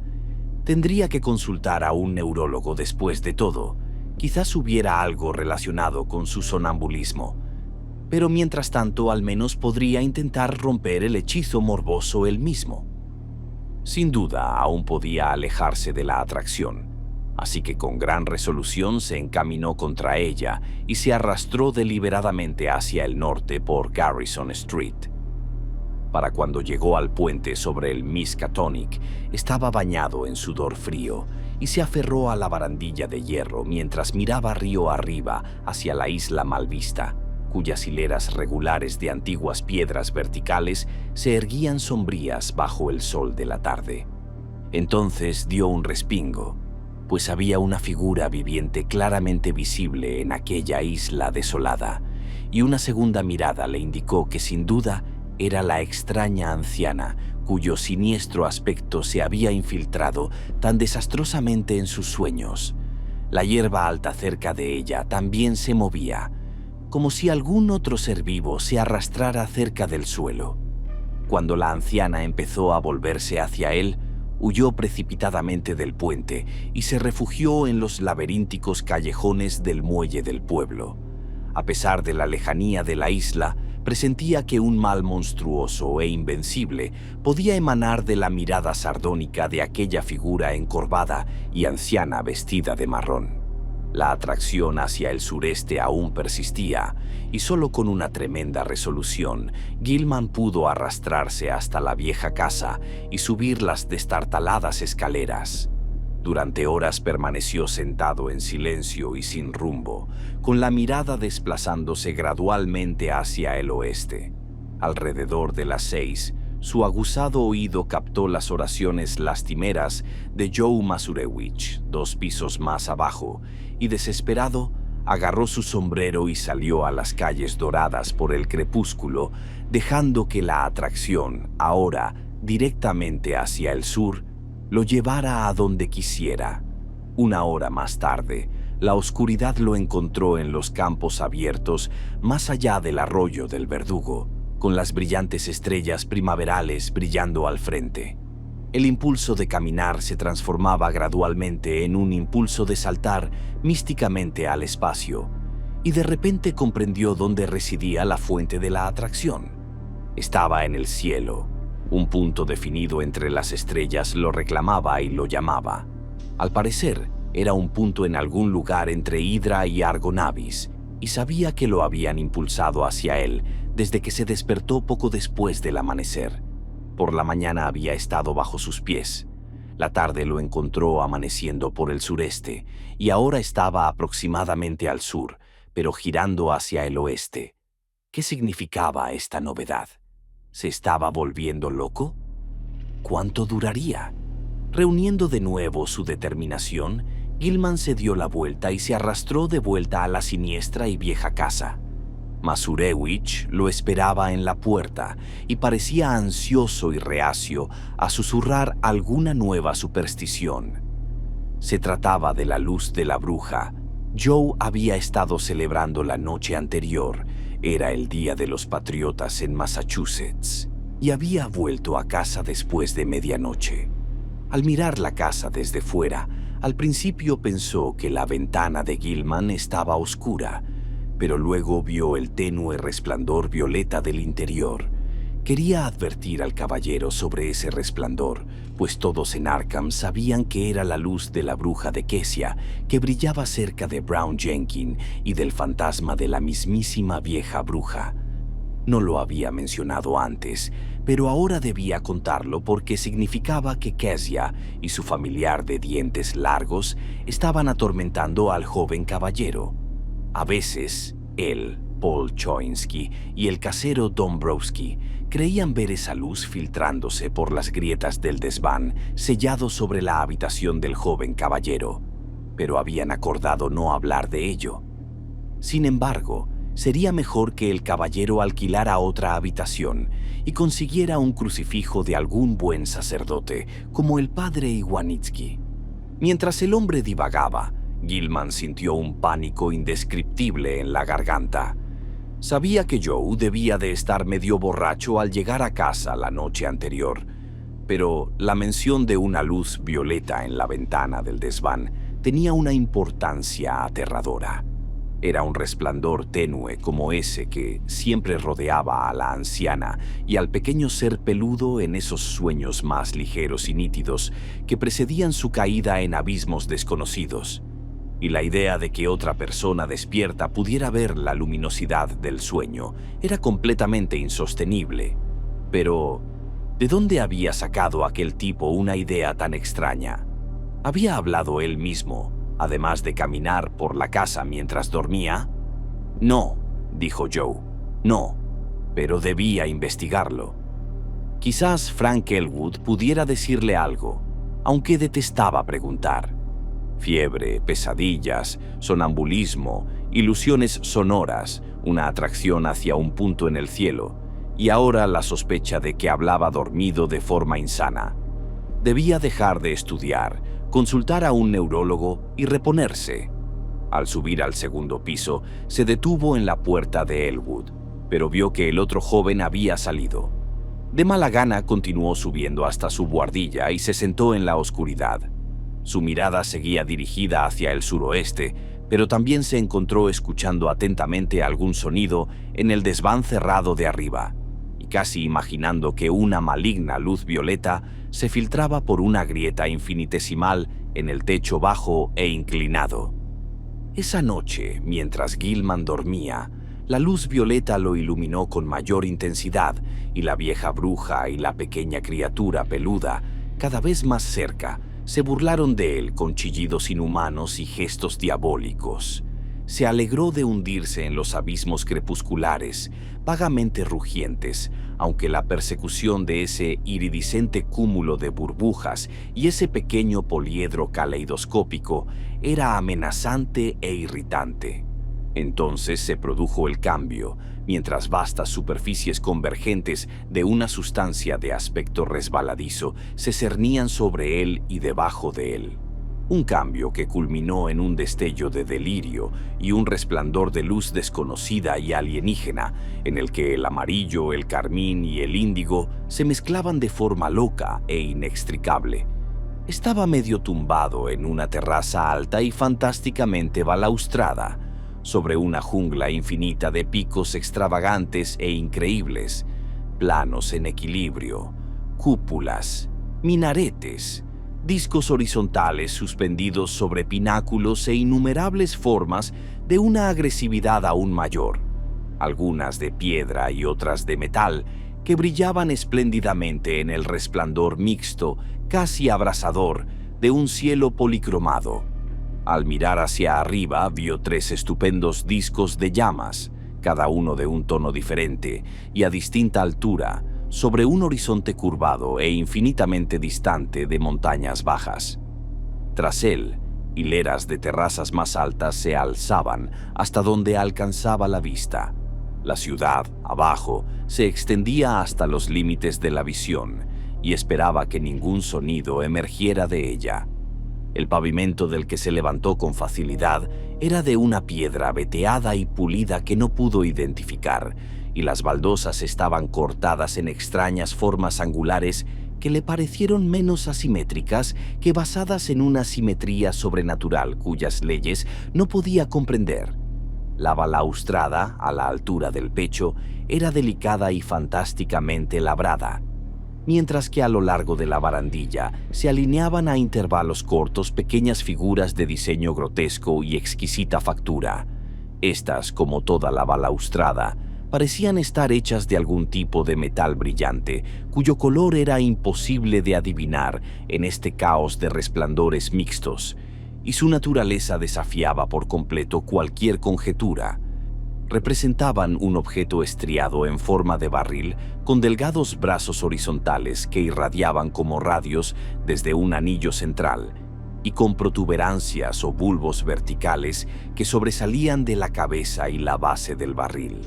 Tendría que consultar a un neurólogo después de todo. Quizás hubiera algo relacionado con su sonambulismo, pero mientras tanto al menos podría intentar romper el hechizo morboso él mismo. Sin duda, aún podía alejarse de la atracción, así que con gran resolución se encaminó contra ella y se arrastró deliberadamente hacia el norte por Garrison Street. Para cuando llegó al puente sobre el Miskatonic, estaba bañado en sudor frío y se aferró a la barandilla de hierro mientras miraba río arriba hacia la isla mal vista, cuyas hileras regulares de antiguas piedras verticales se erguían sombrías bajo el sol de la tarde. Entonces dio un respingo, pues había una figura viviente claramente visible en aquella isla desolada, y una segunda mirada le indicó que sin duda era la extraña anciana cuyo siniestro aspecto se había infiltrado tan desastrosamente en sus sueños. La hierba alta cerca de ella también se movía, como si algún otro ser vivo se arrastrara cerca del suelo. Cuando la anciana empezó a volverse hacia él, huyó precipitadamente del puente y se refugió en los laberínticos callejones del muelle del pueblo. A pesar de la lejanía de la isla, presentía que un mal monstruoso e invencible podía emanar de la mirada sardónica de aquella figura encorvada y anciana vestida de marrón. La atracción hacia el sureste aún persistía, y solo con una tremenda resolución, Gilman pudo arrastrarse hasta la vieja casa y subir las destartaladas escaleras. Durante horas permaneció sentado en silencio y sin rumbo, con la mirada desplazándose gradualmente hacia el oeste. Alrededor de las 6, su aguzado oído captó las oraciones lastimeras de Joe Masurewicz, 2 pisos más abajo, y desesperado, agarró su sombrero y salió a las calles doradas por el crepúsculo, dejando que la atracción, ahora directamente hacia el sur, lo llevara a donde quisiera. Una hora más tarde, la oscuridad lo encontró en los campos abiertos más allá del arroyo del Verdugo, con las brillantes estrellas primaverales brillando al frente. El impulso de caminar se transformaba gradualmente en un impulso de saltar místicamente al espacio, y de repente comprendió dónde residía la fuente de la atracción. Estaba en el cielo. Un punto definido entre las estrellas lo reclamaba y lo llamaba. Al parecer, era un punto en algún lugar entre Hydra y Argonavis, y sabía que lo habían impulsado hacia él desde que se despertó poco después del amanecer. Por la mañana había estado bajo sus pies. La tarde lo encontró amaneciendo por el sureste, y ahora estaba aproximadamente al sur, pero girando hacia el oeste. ¿Qué significaba esta novedad? ¿Se estaba volviendo loco? ¿Cuánto duraría? Reuniendo de nuevo su determinación, Gilman se dio la vuelta y se arrastró de vuelta a la siniestra y vieja casa. Masurewicz lo esperaba en la puerta y parecía ansioso y reacio a susurrar alguna nueva superstición. Se trataba de la luz de la bruja. Joe había estado celebrando la noche anterior. Era el Día de los Patriotas en Massachusetts, y había vuelto a casa después de medianoche. Al mirar la casa desde fuera, al principio pensó que la ventana de Gilman estaba oscura, pero luego vio el tenue resplandor violeta del interior. Quería advertir al caballero sobre ese resplandor, pues todos en Arkham sabían que era la luz de la bruja de Kessia que brillaba cerca de Brown Jenkins y del fantasma de la mismísima vieja bruja. No lo había mencionado antes, pero ahora debía contarlo porque significaba que Kessia y su familiar de dientes largos estaban atormentando al joven caballero. A veces, él, Paul Choinsky y el casero Dombrowski creían ver esa luz filtrándose por las grietas del desván sellado sobre la habitación del joven caballero, pero habían acordado no hablar de ello. Sin embargo, sería mejor que el caballero alquilara otra habitación y consiguiera un crucifijo de algún buen sacerdote, como el padre Iwanitsky. Mientras el hombre divagaba, Gilman sintió un pánico indescriptible en la garganta. Sabía que Joe debía de estar medio borracho al llegar a casa la noche anterior, pero la mención de una luz violeta en la ventana del desván tenía una importancia aterradora. Era un resplandor tenue como ese que siempre rodeaba a la anciana y al pequeño ser peludo en esos sueños más ligeros y nítidos que precedían su caída en abismos desconocidos. Y la idea de que otra persona despierta pudiera ver la luminosidad del sueño era completamente insostenible. Pero, ¿de dónde había sacado aquel tipo una idea tan extraña? ¿Había hablado él mismo, además de caminar por la casa mientras dormía? No, dijo Joe, no, pero debía investigarlo. Quizás Frank Elwood pudiera decirle algo, aunque detestaba preguntar. Fiebre, pesadillas, sonambulismo, ilusiones sonoras, una atracción hacia un punto en el cielo, y ahora la sospecha de que hablaba dormido de forma insana. Debía dejar de estudiar, consultar a un neurólogo y reponerse. Al subir al segundo piso, se detuvo en la puerta de Elwood, pero vio que el otro joven había salido. De mala gana continuó subiendo hasta su buhardilla y se sentó en la oscuridad. Su mirada seguía dirigida hacia el suroeste, pero también se encontró escuchando atentamente algún sonido en el desván cerrado de arriba, y casi imaginando que una maligna luz violeta se filtraba por una grieta infinitesimal en el techo bajo e inclinado. Esa noche, mientras Gilman dormía, la luz violeta lo iluminó con mayor intensidad y la vieja bruja y la pequeña criatura peluda, cada vez más cerca, se burlaron de él con chillidos inhumanos y gestos diabólicos. Se alegró de hundirse en los abismos crepusculares, vagamente rugientes, aunque la persecución de ese iridiscente cúmulo de burbujas y ese pequeño poliedro caleidoscópico era amenazante e irritante. Entonces se produjo el cambio, mientras vastas superficies convergentes de una sustancia de aspecto resbaladizo se cernían sobre él y debajo de él. Un cambio que culminó en un destello de delirio y un resplandor de luz desconocida y alienígena, en el que el amarillo, el carmín y el índigo se mezclaban de forma loca e inextricable. Estaba medio tumbado en una terraza alta y fantásticamente balaustrada, sobre una jungla infinita de picos extravagantes e increíbles, planos en equilibrio, cúpulas, minaretes, discos horizontales suspendidos sobre pináculos e innumerables formas de una agresividad aún mayor, algunas de piedra y otras de metal, que brillaban espléndidamente en el resplandor mixto, casi abrasador, de un cielo policromado. Al mirar hacia arriba, vio 3 estupendos discos de llamas, cada uno de un tono diferente y a distinta altura, sobre un horizonte curvado e infinitamente distante de montañas bajas. Tras él, hileras de terrazas más altas se alzaban hasta donde alcanzaba la vista. La ciudad, abajo, se extendía hasta los límites de la visión y esperaba que ningún sonido emergiera de ella. El pavimento del que se levantó con facilidad era de una piedra veteada y pulida que no pudo identificar, y las baldosas estaban cortadas en extrañas formas angulares que le parecieron menos asimétricas que basadas en una simetría sobrenatural cuyas leyes no podía comprender. La balaustrada, a la altura del pecho, era delicada y fantásticamente labrada, mientras que a lo largo de la barandilla se alineaban a intervalos cortos pequeñas figuras de diseño grotesco y exquisita factura. Estas, como toda la balaustrada, parecían estar hechas de algún tipo de metal brillante, cuyo color era imposible de adivinar en este caos de resplandores mixtos, y su naturaleza desafiaba por completo cualquier conjetura. Representaban un objeto estriado en forma de barril con delgados brazos horizontales que irradiaban como radios desde un anillo central y con protuberancias o bulbos verticales que sobresalían de la cabeza y la base del barril.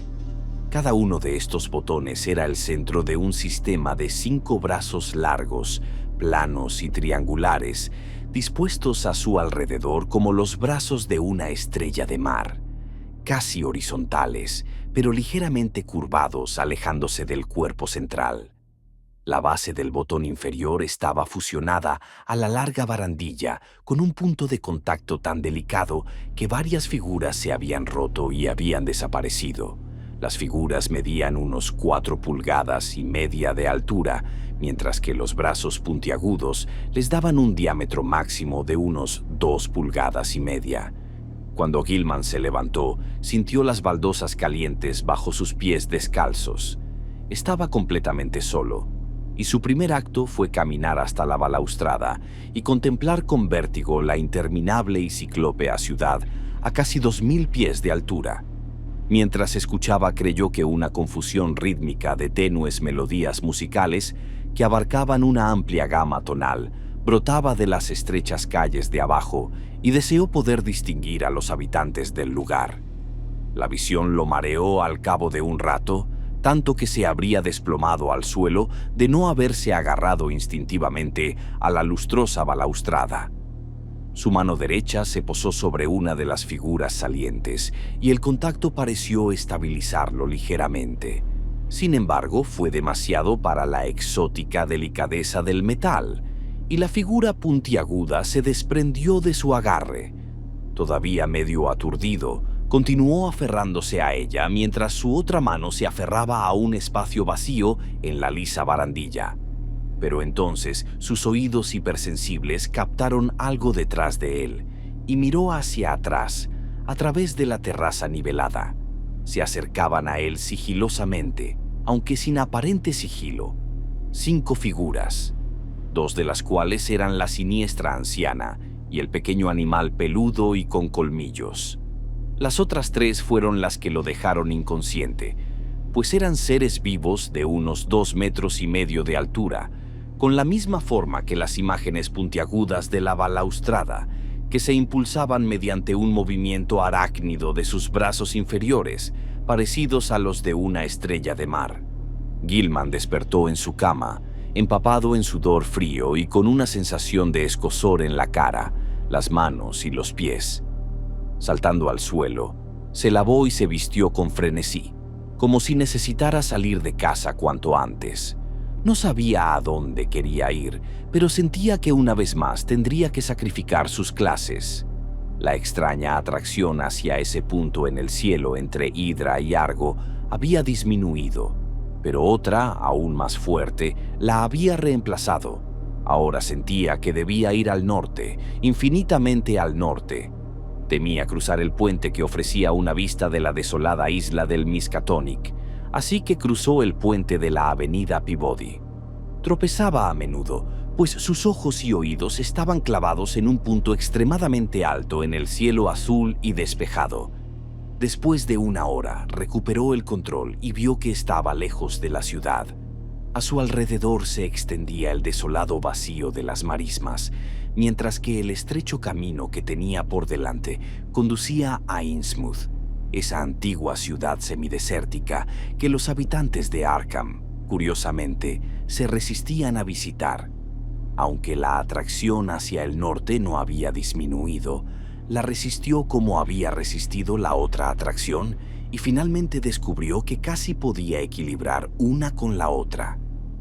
Cada uno de estos botones era el centro de un sistema de 5 brazos largos, planos y triangulares, dispuestos a su alrededor como los brazos de una estrella de mar, casi horizontales, pero ligeramente curvados, alejándose del cuerpo central. La base del botón inferior estaba fusionada a la larga barandilla con un punto de contacto tan delicado que varias figuras se habían roto y habían desaparecido. Las figuras medían unos 4,5 pulgadas de altura, mientras que los brazos puntiagudos les daban un diámetro máximo de unos 2,5 pulgadas. Cuando Gilman se levantó, sintió las baldosas calientes bajo sus pies descalzos. Estaba completamente solo, y su primer acto fue caminar hasta la balaustrada y contemplar con vértigo la interminable y ciclópea ciudad a casi 2,000 pies de altura. Mientras escuchaba, creyó que una confusión rítmica de tenues melodías musicales que abarcaban una amplia gama tonal brotaba de las estrechas calles de abajo y deseó poder distinguir a los habitantes del lugar. La visión lo mareó al cabo de un rato, tanto que se habría desplomado al suelo de no haberse agarrado instintivamente a la lustrosa balaustrada. Su mano derecha se posó sobre una de las figuras salientes y el contacto pareció estabilizarlo ligeramente. Sin embargo, fue demasiado para la exótica delicadeza del metal, y la figura puntiaguda se desprendió de su agarre. Todavía medio aturdido, continuó aferrándose a ella mientras su otra mano se aferraba a un espacio vacío en la lisa barandilla. Pero entonces sus oídos hipersensibles captaron algo detrás de él y miró hacia atrás, a través de la terraza nivelada. Se acercaban a él sigilosamente, aunque sin aparente sigilo. 5 figuras, 2 de las cuales eran la siniestra anciana y el pequeño animal peludo y con colmillos. Las otras 3 fueron las que lo dejaron inconsciente, pues eran seres vivos de unos 2,5 metros de altura, con la misma forma que las imágenes puntiagudas de la balaustrada, que se impulsaban mediante un movimiento arácnido de sus brazos inferiores, parecidos a los de una estrella de mar. Gilman despertó en su cama, empapado en sudor frío y con una sensación de escozor en la cara, las manos y los pies. Saltando al suelo, se lavó y se vistió con frenesí, como si necesitara salir de casa cuanto antes. No sabía a dónde quería ir, pero sentía que una vez más tendría que sacrificar sus clases. La extraña atracción hacia ese punto en el cielo entre Hydra y Argo había disminuido, pero otra, aún más fuerte, la había reemplazado. Ahora sentía que debía ir al norte, infinitamente al norte. Temía cruzar el puente que ofrecía una vista de la desolada isla del Miskatonic, así que cruzó el puente de la avenida Peabody. Tropezaba a menudo, pues sus ojos y oídos estaban clavados en un punto extremadamente alto en el cielo azul y despejado. Después de 1 hora, recuperó el control y vio que estaba lejos de la ciudad. A su alrededor se extendía el desolado vacío de las marismas, mientras que el estrecho camino que tenía por delante conducía a Innsmouth, esa antigua ciudad semidesértica que los habitantes de Arkham, curiosamente, se resistían a visitar. Aunque la atracción hacia el norte no había disminuido, la resistió como había resistido la otra atracción y finalmente descubrió que casi podía equilibrar una con la otra.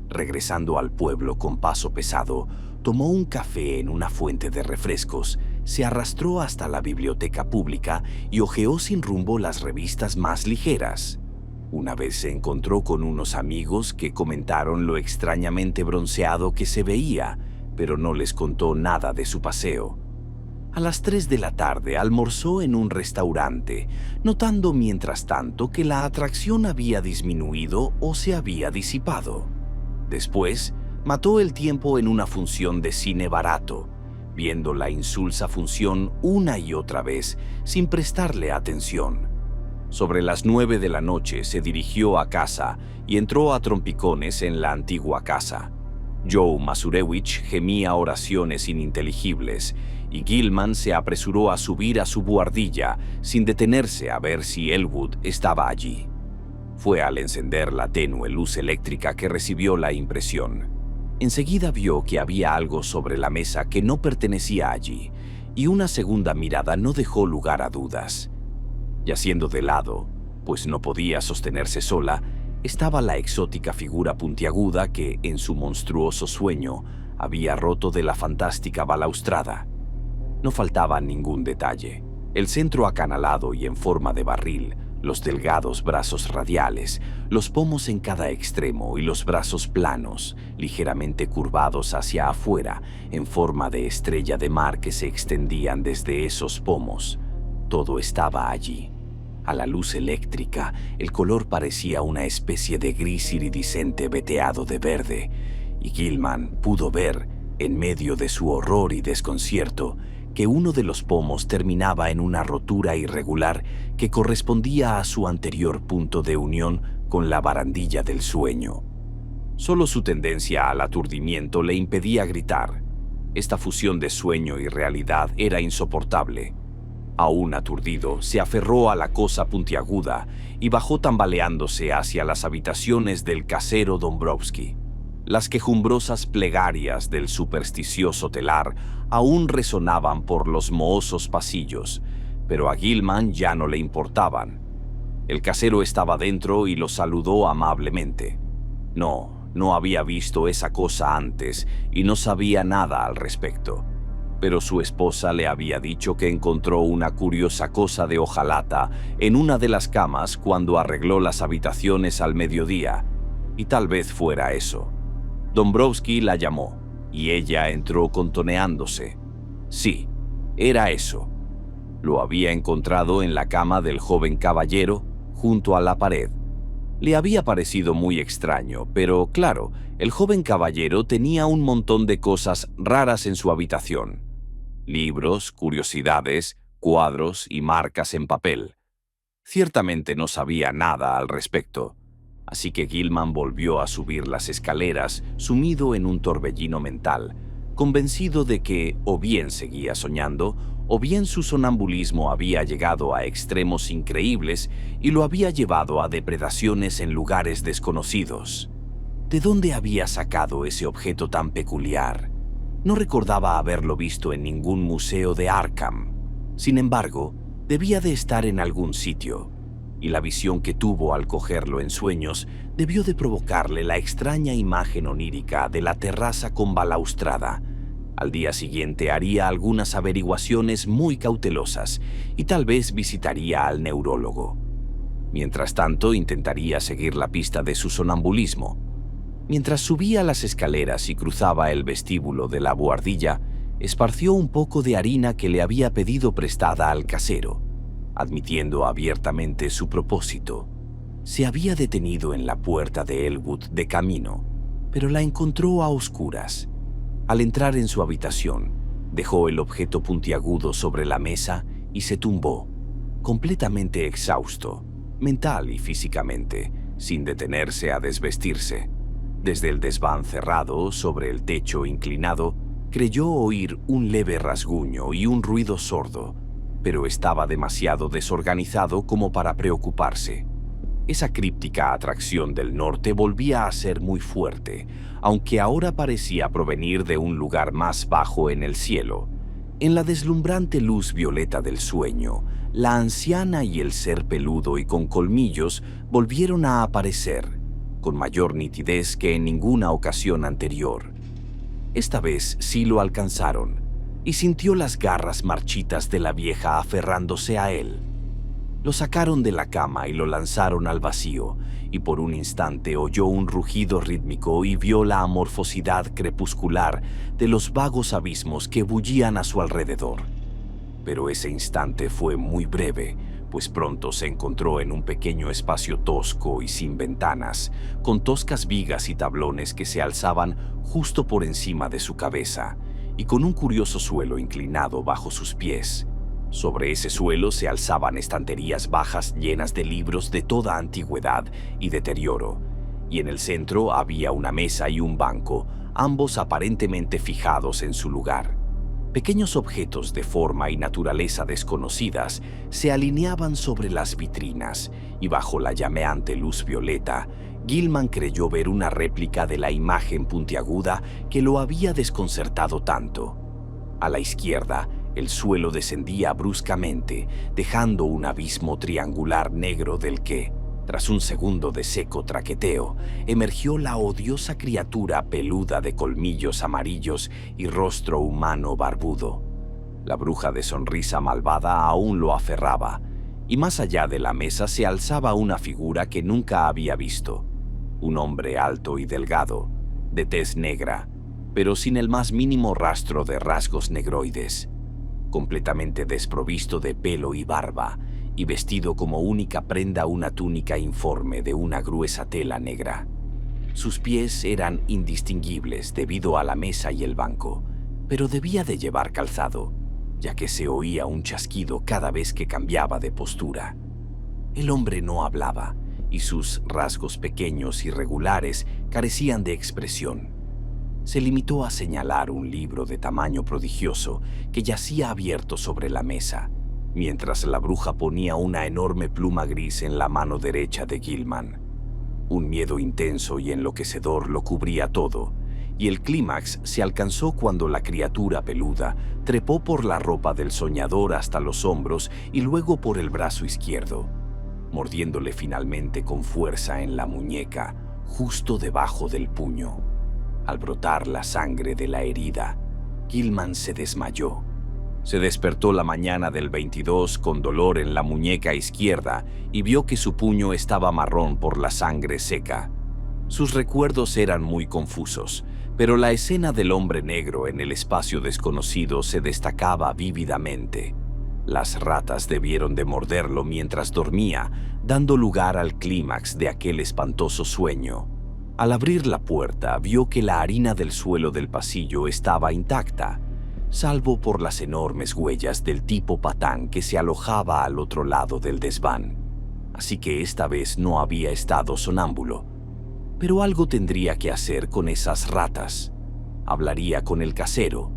Regresando al pueblo con paso pesado, tomó un café en una fuente de refrescos, se arrastró hasta la biblioteca pública y hojeó sin rumbo las revistas más ligeras. Una vez se encontró con unos amigos que comentaron lo extrañamente bronceado que se veía, pero no les contó nada de su paseo. A las 3 de la tarde almorzó en un restaurante, notando mientras tanto que la atracción había disminuido o se había disipado. Después, mató el tiempo en una función de cine barato, viendo la insulsa función una y otra vez sin prestarle atención. Sobre las 9 de la noche se dirigió a casa y entró a trompicones en la antigua casa. Joe Masurewicz gemía oraciones ininteligibles y Gilman se apresuró a subir a su buhardilla sin detenerse a ver si Elwood estaba allí. Fue al encender la tenue luz eléctrica que recibió la impresión. Enseguida vio que había algo sobre la mesa que no pertenecía allí, y una segunda mirada no dejó lugar a dudas. Yaciendo de lado, pues no podía sostenerse sola, estaba la exótica figura puntiaguda que, en su monstruoso sueño, había roto de la fantástica balaustrada. No faltaba ningún detalle. El centro acanalado y en forma de barril, los delgados brazos radiales, los pomos en cada extremo y los brazos planos, ligeramente curvados hacia afuera, en forma de estrella de mar que se extendían desde esos pomos. Todo estaba allí. A la luz eléctrica, el color parecía una especie de gris iridiscente veteado de verde, y Gilman pudo ver, en medio de su horror y desconcierto, que uno de los pomos terminaba en una rotura irregular que correspondía a su anterior punto de unión con la barandilla del sueño. Solo su tendencia al aturdimiento le impedía gritar. Esta fusión de sueño y realidad era insoportable. Aún aturdido, se aferró a la cosa puntiaguda y bajó tambaleándose hacia las habitaciones del casero Dombrowski. Las quejumbrosas plegarias del supersticioso telar aún resonaban por los mohosos pasillos, pero a Gilman ya no le importaban. El casero estaba dentro y lo saludó amablemente. No había visto esa cosa antes y no sabía nada al respecto. Pero su esposa le había dicho que encontró una curiosa cosa de hojalata en una de las camas cuando arregló las habitaciones al mediodía, y tal vez fuera eso. Dombrowski la llamó, y ella entró contoneándose. Sí, era eso. Lo había encontrado en la cama del joven caballero, junto a la pared. Le había parecido muy extraño, pero claro, el joven caballero tenía un montón de cosas raras en su habitación. Libros, curiosidades, cuadros y marcas en papel. Ciertamente no sabía nada al respecto, así que Gilman volvió a subir las escaleras sumido en un torbellino mental, convencido de que o bien seguía soñando, o bien su sonambulismo había llegado a extremos increíbles y lo había llevado a depredaciones en lugares desconocidos. ¿De dónde había sacado ese objeto tan peculiar? No recordaba haberlo visto en ningún museo de Arkham. Sin embargo, debía de estar en algún sitio, y la visión que tuvo al cogerlo en sueños debió de provocarle la extraña imagen onírica de la terraza con balaustrada. Al día siguiente haría algunas averiguaciones muy cautelosas y tal vez visitaría al neurólogo. Mientras tanto, intentaría seguir la pista de su sonambulismo. Mientras subía las escaleras y cruzaba el vestíbulo de la buhardilla, esparció un poco de harina que le había pedido prestada al casero, admitiendo abiertamente su propósito. Se había detenido en la puerta de Elwood de camino, pero la encontró a oscuras. Al entrar en su habitación, dejó el objeto puntiagudo sobre la mesa y se tumbó, completamente exhausto, mental y físicamente, sin detenerse a desvestirse. Desde el desván cerrado, sobre el techo inclinado, creyó oír un leve rasguño y un ruido sordo, pero estaba demasiado desorganizado como para preocuparse. Esa críptica atracción del norte volvía a ser muy fuerte, aunque ahora parecía provenir de un lugar más bajo en el cielo. En la deslumbrante luz violeta del sueño, la anciana y el ser peludo y con colmillos volvieron a aparecer, con mayor nitidez que en ninguna ocasión anterior. Esta vez sí lo alcanzaron, y sintió las garras marchitas de la vieja aferrándose a él. Lo sacaron de la cama y lo lanzaron al vacío, y por un instante oyó un rugido rítmico y vio la amorfosidad crepuscular de los vagos abismos que bullían a su alrededor. Pero ese instante fue muy breve, pues pronto se encontró en un pequeño espacio tosco y sin ventanas, con toscas vigas y tablones que se alzaban justo por encima de su cabeza, y con un curioso suelo inclinado bajo sus pies. Sobre ese suelo se alzaban estanterías bajas llenas de libros de toda antigüedad y deterioro, y en el centro había una mesa y un banco, ambos aparentemente fijados en su lugar. Pequeños objetos de forma y naturaleza desconocidas se alineaban sobre las vitrinas, y bajo la llameante luz violeta, Gilman creyó ver una réplica de la imagen puntiaguda que lo había desconcertado tanto. A la izquierda, el suelo descendía bruscamente, dejando un abismo triangular negro del que, tras un segundo de seco traqueteo, emergió la odiosa criatura peluda de colmillos amarillos y rostro humano barbudo. La bruja de sonrisa malvada aún lo aferraba, y más allá de la mesa se alzaba una figura que nunca había visto. Un hombre alto y delgado, de tez negra, pero sin el más mínimo rastro de rasgos negroides, completamente desprovisto de pelo y barba, y vestido como única prenda una túnica informe de una gruesa tela negra. Sus pies eran indistinguibles debido a la mesa y el banco, pero debía de llevar calzado, ya que se oía un chasquido cada vez que cambiaba de postura. El hombre no hablaba, y sus rasgos pequeños y regulares carecían de expresión. Se limitó a señalar un libro de tamaño prodigioso que yacía abierto sobre la mesa, mientras la bruja ponía una enorme pluma gris en la mano derecha de Gilman. Un miedo intenso y enloquecedor lo cubría todo, y el clímax se alcanzó cuando la criatura peluda trepó por la ropa del soñador hasta los hombros y luego por el brazo izquierdo, mordiéndole finalmente con fuerza en la muñeca, justo debajo del puño. Al brotar la sangre de la herida, Gilman se desmayó. Se despertó la mañana del 22 con dolor en la muñeca izquierda y vio que su puño estaba marrón por la sangre seca. Sus recuerdos eran muy confusos, pero la escena del hombre negro en el espacio desconocido se destacaba vívidamente. Las ratas debieron de morderlo mientras dormía, dando lugar al clímax de aquel espantoso sueño. Al abrir la puerta, vio que la harina del suelo del pasillo estaba intacta, salvo por las enormes huellas del tipo patán que se alojaba al otro lado del desván. Así que esta vez no había estado sonámbulo. Pero algo tendría que hacer con esas ratas. Hablaría con el casero.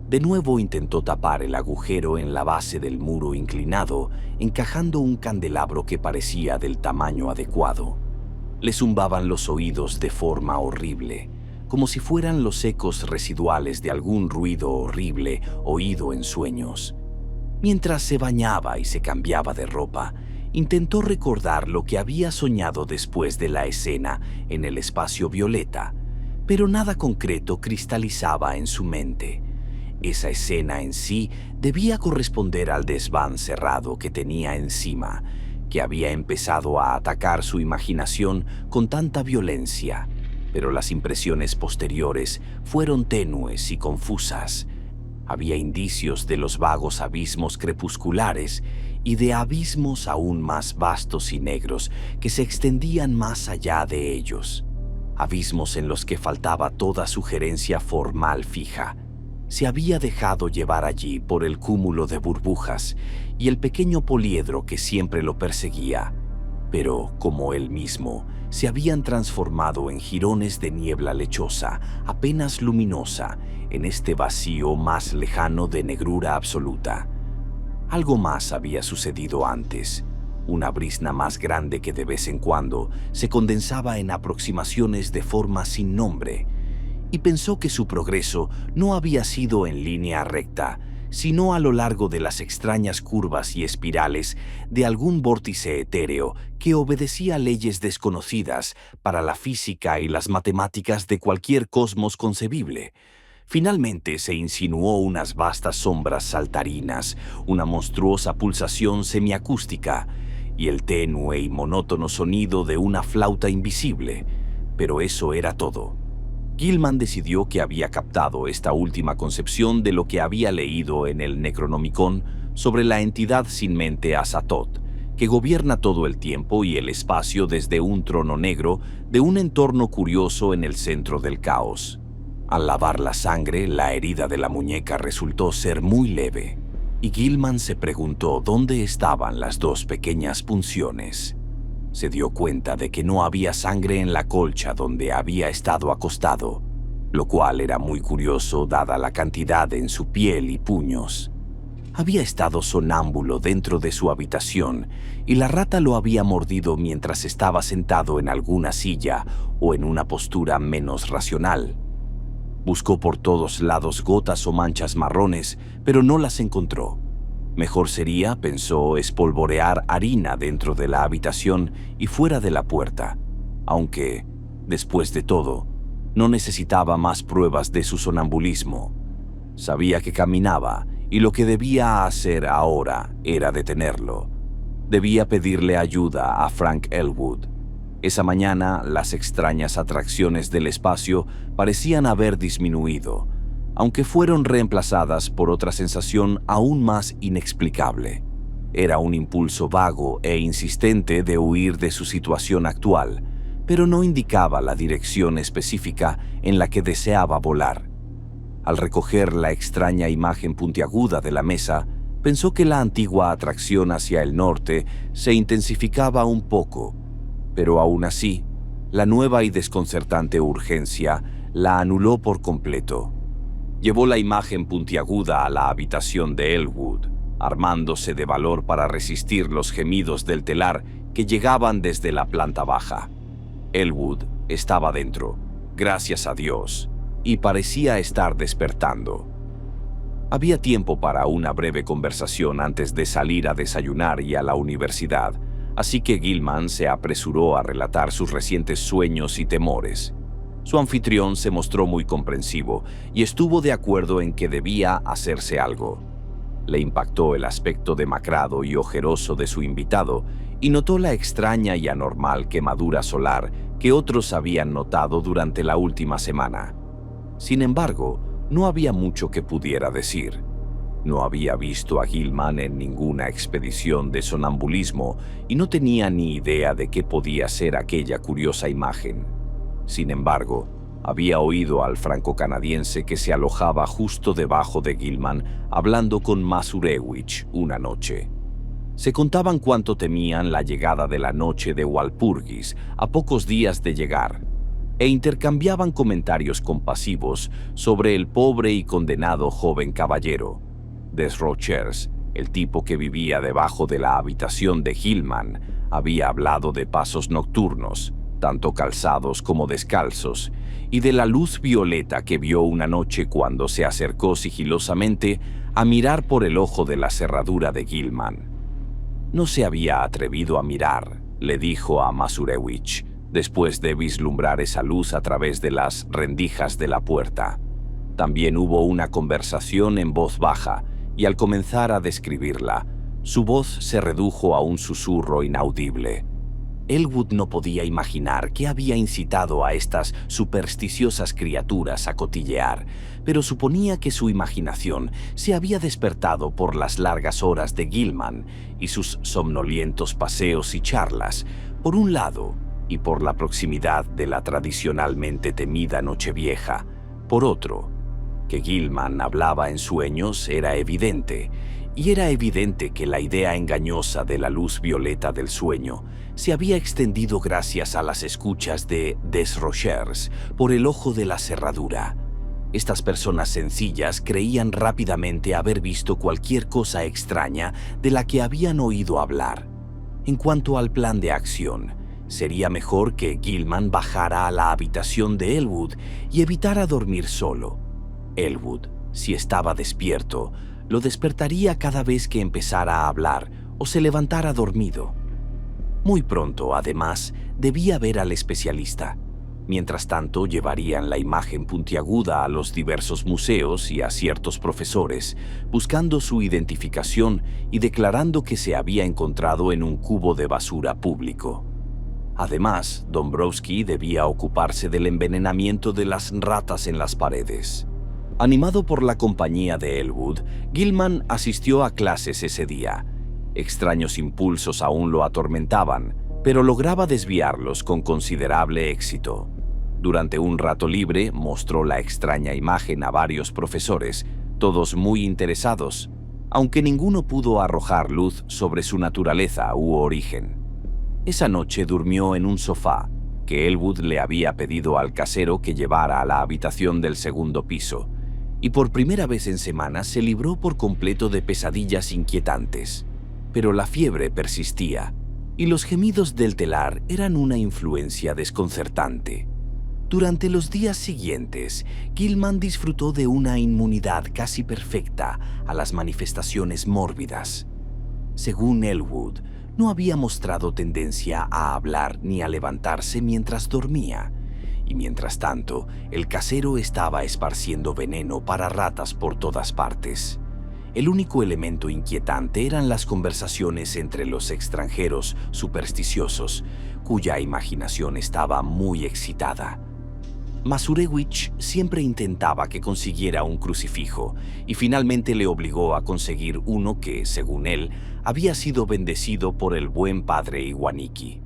De nuevo intentó tapar el agujero en la base del muro inclinado, encajando un candelabro que parecía del tamaño adecuado. Le zumbaban los oídos de forma horrible, como si fueran los ecos residuales de algún ruido horrible oído en sueños. Mientras se bañaba y se cambiaba de ropa, intentó recordar lo que había soñado después de la escena en el espacio violeta, pero nada concreto cristalizaba en su mente. Esa escena en sí debía corresponder al desván cerrado que tenía encima, que había empezado a atacar su imaginación con tanta violencia, pero las impresiones posteriores fueron tenues y confusas. Había indicios de los vagos abismos crepusculares y de abismos aún más vastos y negros que se extendían más allá de ellos. Abismos en los que faltaba toda sugerencia formal fija. Se había dejado llevar allí por el cúmulo de burbujas y el pequeño poliedro que siempre lo perseguía, pero, como él mismo, se habían transformado en jirones de niebla lechosa, apenas luminosa, en este vacío más lejano de negrura absoluta. Algo más había sucedido antes. Una brizna más grande que de vez en cuando se condensaba en aproximaciones de forma sin nombre, y pensó que su progreso no había sido en línea recta, sino a lo largo de las extrañas curvas y espirales de algún vórtice etéreo que obedecía a leyes desconocidas para la física y las matemáticas de cualquier cosmos concebible. Finalmente se insinuó unas vastas sombras saltarinas, una monstruosa pulsación semiacústica y el tenue y monótono sonido de una flauta invisible, pero eso era todo. Gilman decidió que había captado esta última concepción de lo que había leído en el Necronomicon sobre la entidad sin mente Azathoth, que gobierna todo el tiempo y el espacio desde un trono negro de un entorno curioso en el centro del caos. Al lavar la sangre, la herida de la muñeca resultó ser muy leve, y Gilman se preguntó dónde estaban las dos pequeñas punciones. Se dio cuenta de que no había sangre en la colcha donde había estado acostado, lo cual era muy curioso dada la cantidad en su piel y puños. Había estado sonámbulo dentro de su habitación y la rata lo había mordido mientras estaba sentado en alguna silla o en una postura menos racional. Buscó por todos lados gotas o manchas marrones, pero no las encontró. Mejor sería, pensó, espolvorear harina dentro de la habitación y fuera de la puerta, aunque, después de todo, no necesitaba más pruebas de su sonambulismo. Sabía que caminaba y lo que debía hacer ahora era detenerlo. Debía pedirle ayuda a Frank Elwood. Esa mañana, las extrañas atracciones del espacio parecían haber disminuido, aunque fueron reemplazadas por otra sensación aún más inexplicable. Era un impulso vago e insistente de huir de su situación actual, pero no indicaba la dirección específica en la que deseaba volar. Al recoger la extraña imagen puntiaguda de la mesa, pensó que la antigua atracción hacia el norte se intensificaba un poco, pero aún así, la nueva y desconcertante urgencia la anuló por completo. Llevó la imagen puntiaguda a la habitación de Elwood, armándose de valor para resistir los gemidos del telar que llegaban desde la planta baja. Elwood estaba dentro, gracias a Dios, y parecía estar despertando. Había tiempo para una breve conversación antes de salir a desayunar y a la universidad, así que Gilman se apresuró a relatar sus recientes sueños y temores. Su anfitrión se mostró muy comprensivo y estuvo de acuerdo en que debía hacerse algo. Le impactó el aspecto demacrado y ojeroso de su invitado y notó la extraña y anormal quemadura solar que otros habían notado durante la última semana. Sin embargo, no había mucho que pudiera decir. No había visto a Gilman en ninguna expedición de sonambulismo y no tenía ni idea de qué podía ser aquella curiosa imagen. Sin embargo, había oído al franco-canadiense que se alojaba justo debajo de Gilman hablando con Masurewicz una noche. Se contaban cuánto temían la llegada de la noche de Walpurgis a pocos días de llegar, e intercambiaban comentarios compasivos sobre el pobre y condenado joven caballero. Desrochers, el tipo que vivía debajo de la habitación de Gilman, había hablado de pasos nocturnos, tanto calzados como descalzos, y de la luz violeta que vio una noche cuando se acercó sigilosamente a mirar por el ojo de la cerradura de Gilman. No se había atrevido a mirar, le dijo a Masurewicz, después de vislumbrar esa luz a través de las rendijas de la puerta. También hubo una conversación en voz baja, y al comenzar a describirla, su voz se redujo a un susurro inaudible. Elwood no podía imaginar qué había incitado a estas supersticiosas criaturas a cotillear, pero suponía que su imaginación se había despertado por las largas horas de Gilman y sus somnolientos paseos y charlas, por un lado, y por la proximidad de la tradicionalmente temida Nochevieja, por otro. Que Gilman hablaba en sueños era evidente, y era evidente que la idea engañosa de la luz violeta del sueño se había extendido gracias a las escuchas de Desrochers por el ojo de la cerradura. Estas personas sencillas creían rápidamente haber visto cualquier cosa extraña de la que habían oído hablar. En cuanto al plan de acción, sería mejor que Gilman bajara a la habitación de Elwood y evitara dormir solo. Elwood, si estaba despierto, lo despertaría cada vez que empezara a hablar o se levantara dormido. Muy pronto, además, debía ver al especialista. Mientras tanto, llevarían la imagen puntiaguda a los diversos museos y a ciertos profesores, buscando su identificación y declarando que se había encontrado en un cubo de basura público. Además, Dombrowski debía ocuparse del envenenamiento de las ratas en las paredes. Animado por la compañía de Elwood, Gilman asistió a clases ese día. Extraños impulsos aún lo atormentaban, pero lograba desviarlos con considerable éxito. Durante un rato libre mostró la extraña imagen a varios profesores, todos muy interesados, aunque ninguno pudo arrojar luz sobre su naturaleza u origen. Esa noche durmió en un sofá que Elwood le había pedido al casero que llevara a la habitación del segundo piso, y por primera vez en semanas se libró por completo de pesadillas inquietantes. Pero la fiebre persistía, y los gemidos del telar eran una influencia desconcertante. Durante los días siguientes, Gilman disfrutó de una inmunidad casi perfecta a las manifestaciones mórbidas. Según Elwood, no había mostrado tendencia a hablar ni a levantarse mientras dormía, y mientras tanto, el casero estaba esparciendo veneno para ratas por todas partes. El único elemento inquietante eran las conversaciones entre los extranjeros supersticiosos, cuya imaginación estaba muy excitada. Masurewicz siempre intentaba que consiguiera un crucifijo y finalmente le obligó a conseguir uno que, según él, había sido bendecido por el buen padre Iwaniki.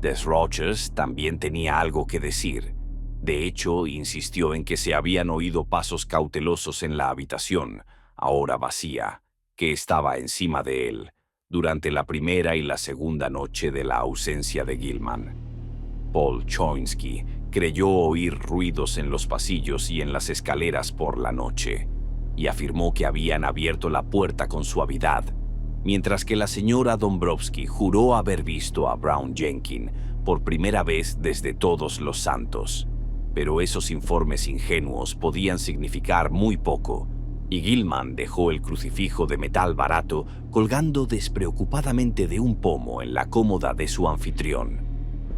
Desrochers también tenía algo que decir. De hecho, insistió en que se habían oído pasos cautelosos en la habitación, ahora vacía, que estaba encima de él, durante la primera y la segunda noche de la ausencia de Gilman. Paul Choinsky creyó oír ruidos en los pasillos y en las escaleras por la noche, y afirmó que habían abierto la puerta con suavidad, mientras que la señora Dombrowski juró haber visto a Brown Jenkin por primera vez desde Todos los Santos. Pero esos informes ingenuos podían significar muy poco, y Gilman dejó el crucifijo de metal barato colgando despreocupadamente de un pomo en la cómoda de su anfitrión.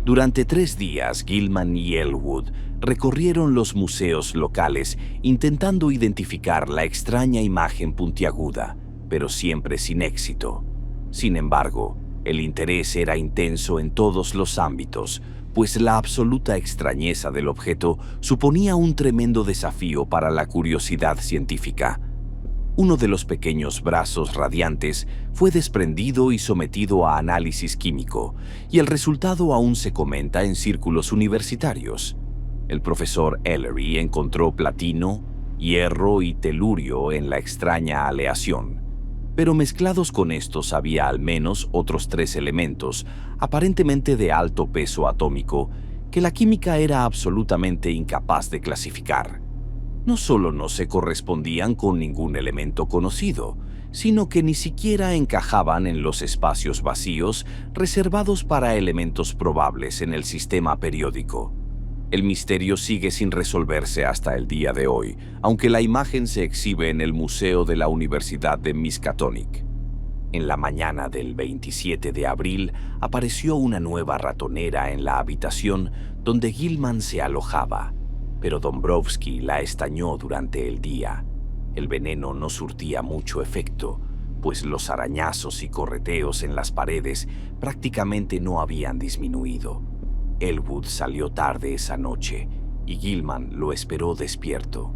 Durante 3 días, Gilman y Elwood recorrieron los museos locales intentando identificar la extraña imagen puntiaguda, pero siempre sin éxito. Sin embargo, el interés era intenso en todos los ámbitos, pues la absoluta extrañeza del objeto suponía un tremendo desafío para la curiosidad científica. Uno de los pequeños brazos radiantes fue desprendido y sometido a análisis químico, y el resultado aún se comenta en círculos universitarios. El profesor Ellery encontró platino, hierro y telurio en la extraña aleación, pero mezclados con estos había al menos otros 3 elementos, aparentemente de alto peso atómico, que la química era absolutamente incapaz de clasificar. No solo no se correspondían con ningún elemento conocido, sino que ni siquiera encajaban en los espacios vacíos reservados para elementos probables en el sistema periódico. El misterio sigue sin resolverse hasta el día de hoy, aunque la imagen se exhibe en el Museo de la Universidad de Miskatonic. En la mañana del 27 de abril apareció una nueva ratonera en la habitación donde Gilman se alojaba, pero Dombrowski la estañó durante el día. El veneno no surtía mucho efecto, pues los arañazos y correteos en las paredes prácticamente no habían disminuido. Elwood salió tarde esa noche y Gilman lo esperó despierto.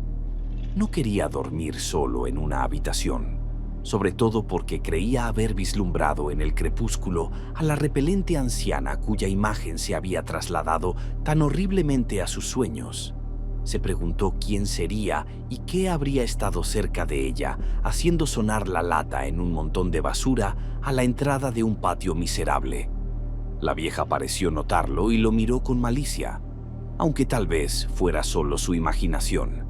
No quería dormir solo en una habitación, sobre todo porque creía haber vislumbrado en el crepúsculo a la repelente anciana cuya imagen se había trasladado tan horriblemente a sus sueños. Se preguntó quién sería y qué habría estado cerca de ella, haciendo sonar la lata en un montón de basura a la entrada de un patio miserable. La vieja pareció notarlo y lo miró con malicia, aunque tal vez fuera solo su imaginación.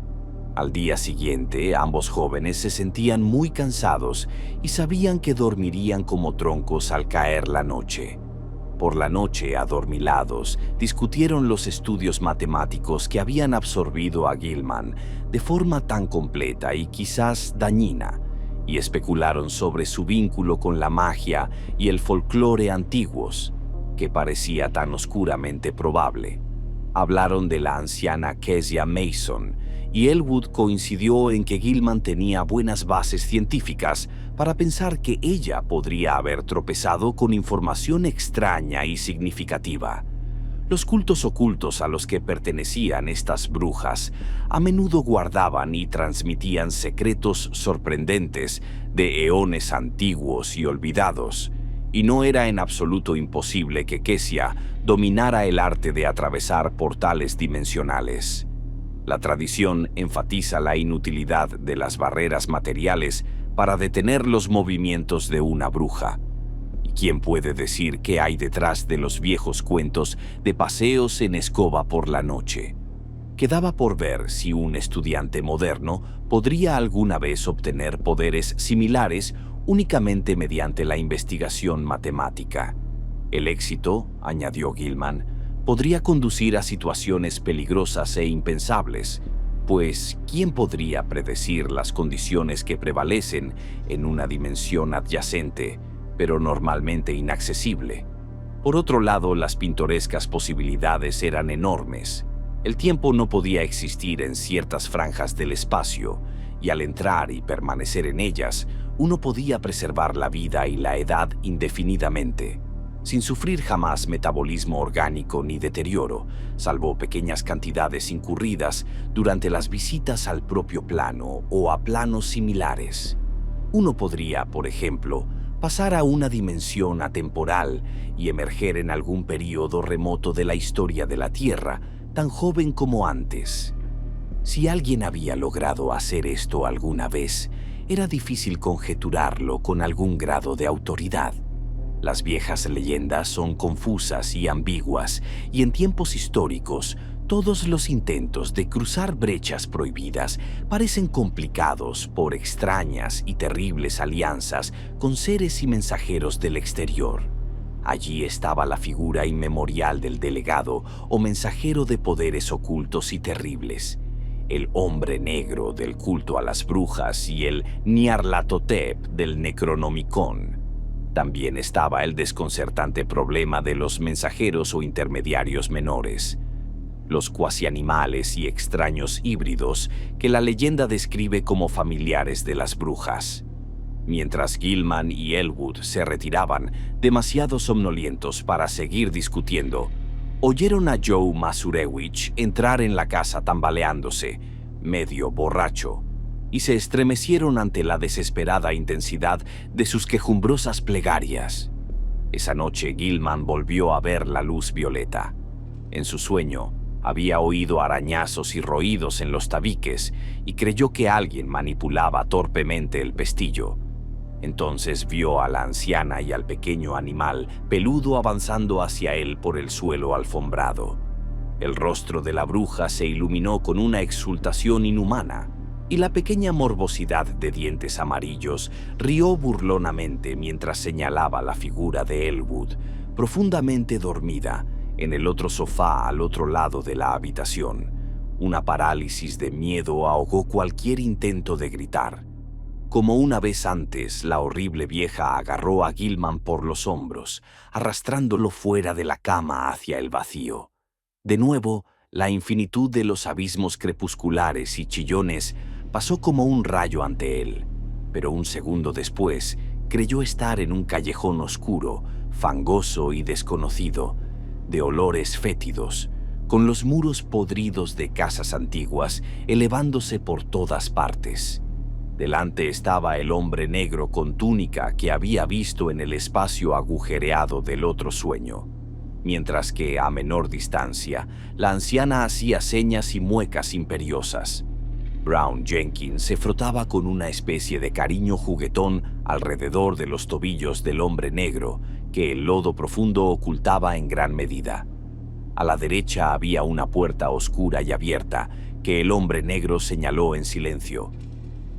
Al día siguiente, ambos jóvenes se sentían muy cansados y sabían que dormirían como troncos al caer la noche. Por la noche, adormilados, discutieron los estudios matemáticos que habían absorbido a Gilman de forma tan completa y quizás dañina, y especularon sobre su vínculo con la magia y el folclore antiguos, que parecía tan oscuramente probable. Hablaron de la anciana Kezia Mason, y Elwood coincidió en que Gilman tenía buenas bases científicas para pensar que ella podría haber tropezado con información extraña y significativa. Los cultos ocultos a los que pertenecían estas brujas a menudo guardaban y transmitían secretos sorprendentes de eones antiguos y olvidados, y no era en absoluto imposible que Kezia dominara el arte de atravesar portales dimensionales. La tradición enfatiza la inutilidad de las barreras materiales para detener los movimientos de una bruja. ¿Y quién puede decir qué hay detrás de los viejos cuentos de paseos en escoba por la noche? Quedaba por ver si un estudiante moderno podría alguna vez obtener poderes similares únicamente mediante la investigación matemática. El éxito, añadió Gilman, podría conducir a situaciones peligrosas e impensables, pues ¿quién podría predecir las condiciones que prevalecen en una dimensión adyacente, pero normalmente inaccesible? Por otro lado, las pintorescas posibilidades eran enormes. El tiempo no podía existir en ciertas franjas del espacio, y al entrar y permanecer en ellas, uno podía preservar la vida y la edad indefinidamente, sin sufrir jamás metabolismo orgánico ni deterioro, salvo pequeñas cantidades incurridas durante las visitas al propio plano o a planos similares. Uno podría, por ejemplo, pasar a una dimensión atemporal y emerger en algún período remoto de la historia de la Tierra, tan joven como antes. Si alguien había logrado hacer esto alguna vez, era difícil conjeturarlo con algún grado de autoridad. Las viejas leyendas son confusas y ambiguas, y en tiempos históricos, todos los intentos de cruzar brechas prohibidas parecen complicados por extrañas y terribles alianzas con seres y mensajeros del exterior. Allí estaba la figura inmemorial del delegado o mensajero de poderes ocultos y terribles, el hombre negro del culto a las brujas y el Nyarlathotep del Necronomicon. También estaba el desconcertante problema de los mensajeros o intermediarios menores, los cuasianimales y extraños híbridos que la leyenda describe como familiares de las brujas. Mientras Gilman y Elwood se retiraban, demasiado somnolientos para seguir discutiendo, oyeron a Joe Masurewicz entrar en la casa tambaleándose, medio borracho. y se estremecieron ante la desesperada intensidad de sus quejumbrosas plegarias. Esa noche Gilman volvió a ver la luz violeta. En su sueño, había oído arañazos y roídos en los tabiques y creyó que alguien manipulaba torpemente el pestillo. Entonces vio a la anciana y al pequeño animal peludo avanzando hacia él por el suelo alfombrado. El rostro de la bruja se iluminó con una exultación inhumana, y la pequeña morbosidad de dientes amarillos rió burlonamente mientras señalaba la figura de Elwood, profundamente dormida, en el otro sofá al otro lado de la habitación. Una parálisis de miedo ahogó cualquier intento de gritar. Como una vez antes, la horrible vieja agarró a Gilman por los hombros, arrastrándolo fuera de la cama hacia el vacío. De nuevo, la infinitud de los abismos crepusculares y chillones pasó como un rayo ante él, pero un segundo después creyó estar en un callejón oscuro, fangoso y desconocido, de olores fétidos, con los muros podridos de casas antiguas elevándose por todas partes. Delante estaba el hombre negro con túnica que había visto en el espacio agujereado del otro sueño, mientras que, a menor distancia, la anciana hacía señas y muecas imperiosas. Brown Jenkins se frotaba con una especie de cariño juguetón alrededor de los tobillos del hombre negro, que el lodo profundo ocultaba en gran medida. A la derecha había una puerta oscura y abierta, que el hombre negro señaló en silencio.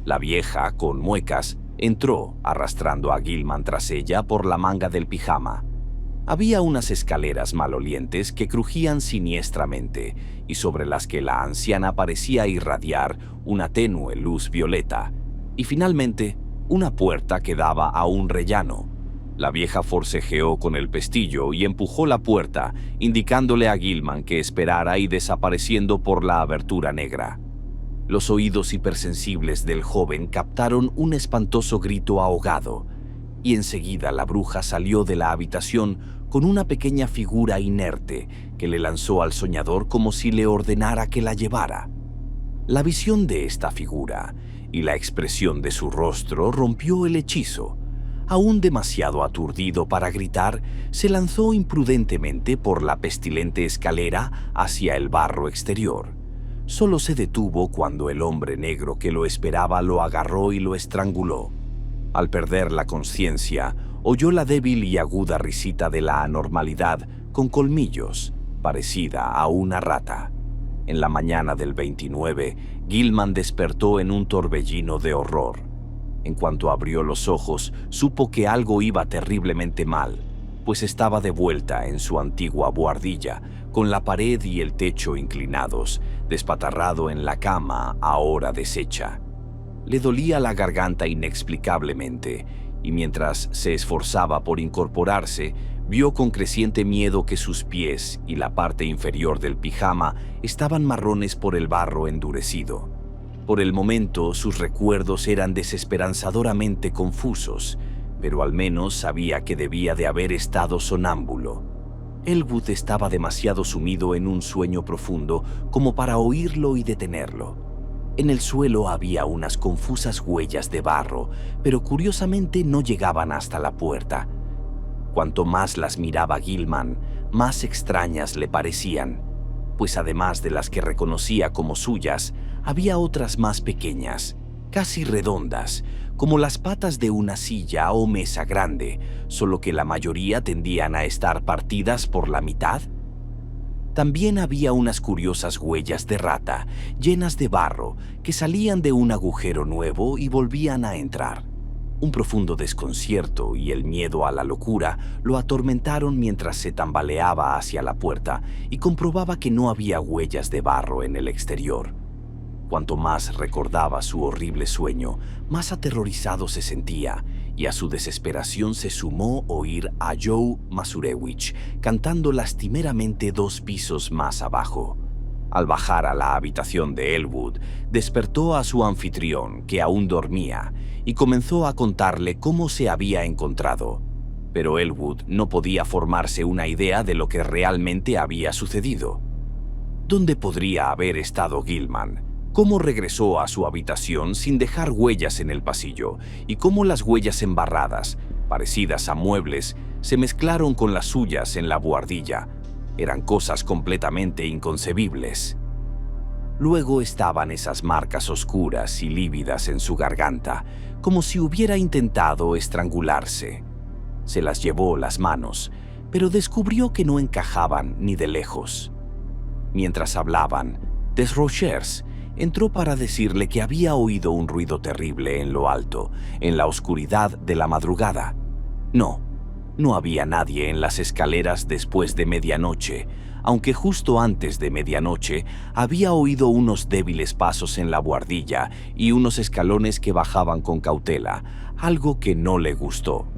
La vieja, con muecas, entró, arrastrando a Gilman tras ella por la manga del pijama. Había unas escaleras malolientes que crujían siniestramente y sobre las que la anciana parecía irradiar una tenue luz violeta, y finalmente una puerta que daba a un rellano. La vieja forcejeó con el pestillo y empujó la puerta, indicándole a Gilman que esperara y desapareciendo por la abertura negra. Los oídos hipersensibles del joven captaron un espantoso grito ahogado, y enseguida la bruja salió de la habitación con una pequeña figura inerte que le lanzó al soñador como si le ordenara que la llevara. La visión de esta figura y la expresión de su rostro rompió el hechizo. Aún demasiado aturdido para gritar, se lanzó imprudentemente por la pestilente escalera hacia el barro exterior. Solo se detuvo cuando el hombre negro que lo esperaba lo agarró y lo estranguló. Al perder la conciencia, oyó la débil y aguda risita de la anormalidad con colmillos, parecida a una rata. En la mañana del 29, Gilman despertó en un torbellino de horror. En cuanto abrió los ojos, supo que algo iba terriblemente mal, pues estaba de vuelta en su antigua buhardilla, con la pared y el techo inclinados, despatarrado en la cama, ahora deshecha. Le dolía la garganta inexplicablemente, y mientras se esforzaba por incorporarse, vio con creciente miedo que sus pies y la parte inferior del pijama estaban marrones por el barro endurecido. Por el momento, sus recuerdos eran desesperanzadoramente confusos, pero al menos sabía que debía de haber estado sonámbulo. Elwood estaba demasiado sumido en un sueño profundo como para oírlo y detenerlo. En el suelo había unas confusas huellas de barro, pero curiosamente no llegaban hasta la puerta. Cuanto más las miraba Gilman, más extrañas le parecían, pues además de las que reconocía como suyas, había otras más pequeñas, casi redondas, como las patas de una silla o mesa grande, solo que la mayoría tendían a estar partidas por la mitad. También había unas curiosas huellas de rata, llenas de barro, que salían de un agujero nuevo y volvían a entrar. Un profundo desconcierto y el miedo a la locura lo atormentaron mientras se tambaleaba hacia la puerta y comprobaba que no había huellas de barro en el exterior. Cuanto más recordaba su horrible sueño, más aterrorizado se sentía, y a su desesperación se sumó oír a Joe Masurewicz cantando lastimeramente 2 pisos más abajo. Al bajar a la habitación de Elwood, despertó a su anfitrión, que aún dormía, y comenzó a contarle cómo se había encontrado. Pero Elwood no podía formarse una idea de lo que realmente había sucedido. ¿Dónde podría haber estado Gilman? cómo regresó a su habitación sin dejar huellas en el pasillo y cómo las huellas embarradas, parecidas a muebles, se mezclaron con las suyas en la buhardilla. Eran cosas completamente inconcebibles. Luego estaban esas marcas oscuras y lívidas en su garganta, como si hubiera intentado estrangularse. Se las llevó las manos, pero descubrió que no encajaban ni de lejos. Mientras hablaban, Desrochers entró para decirle que había oído un ruido terrible en lo alto, en la oscuridad de la madrugada. No había nadie en las escaleras después de medianoche, aunque justo antes de medianoche había oído unos débiles pasos en la buhardilla y unos escalones que bajaban con cautela, algo que no le gustó.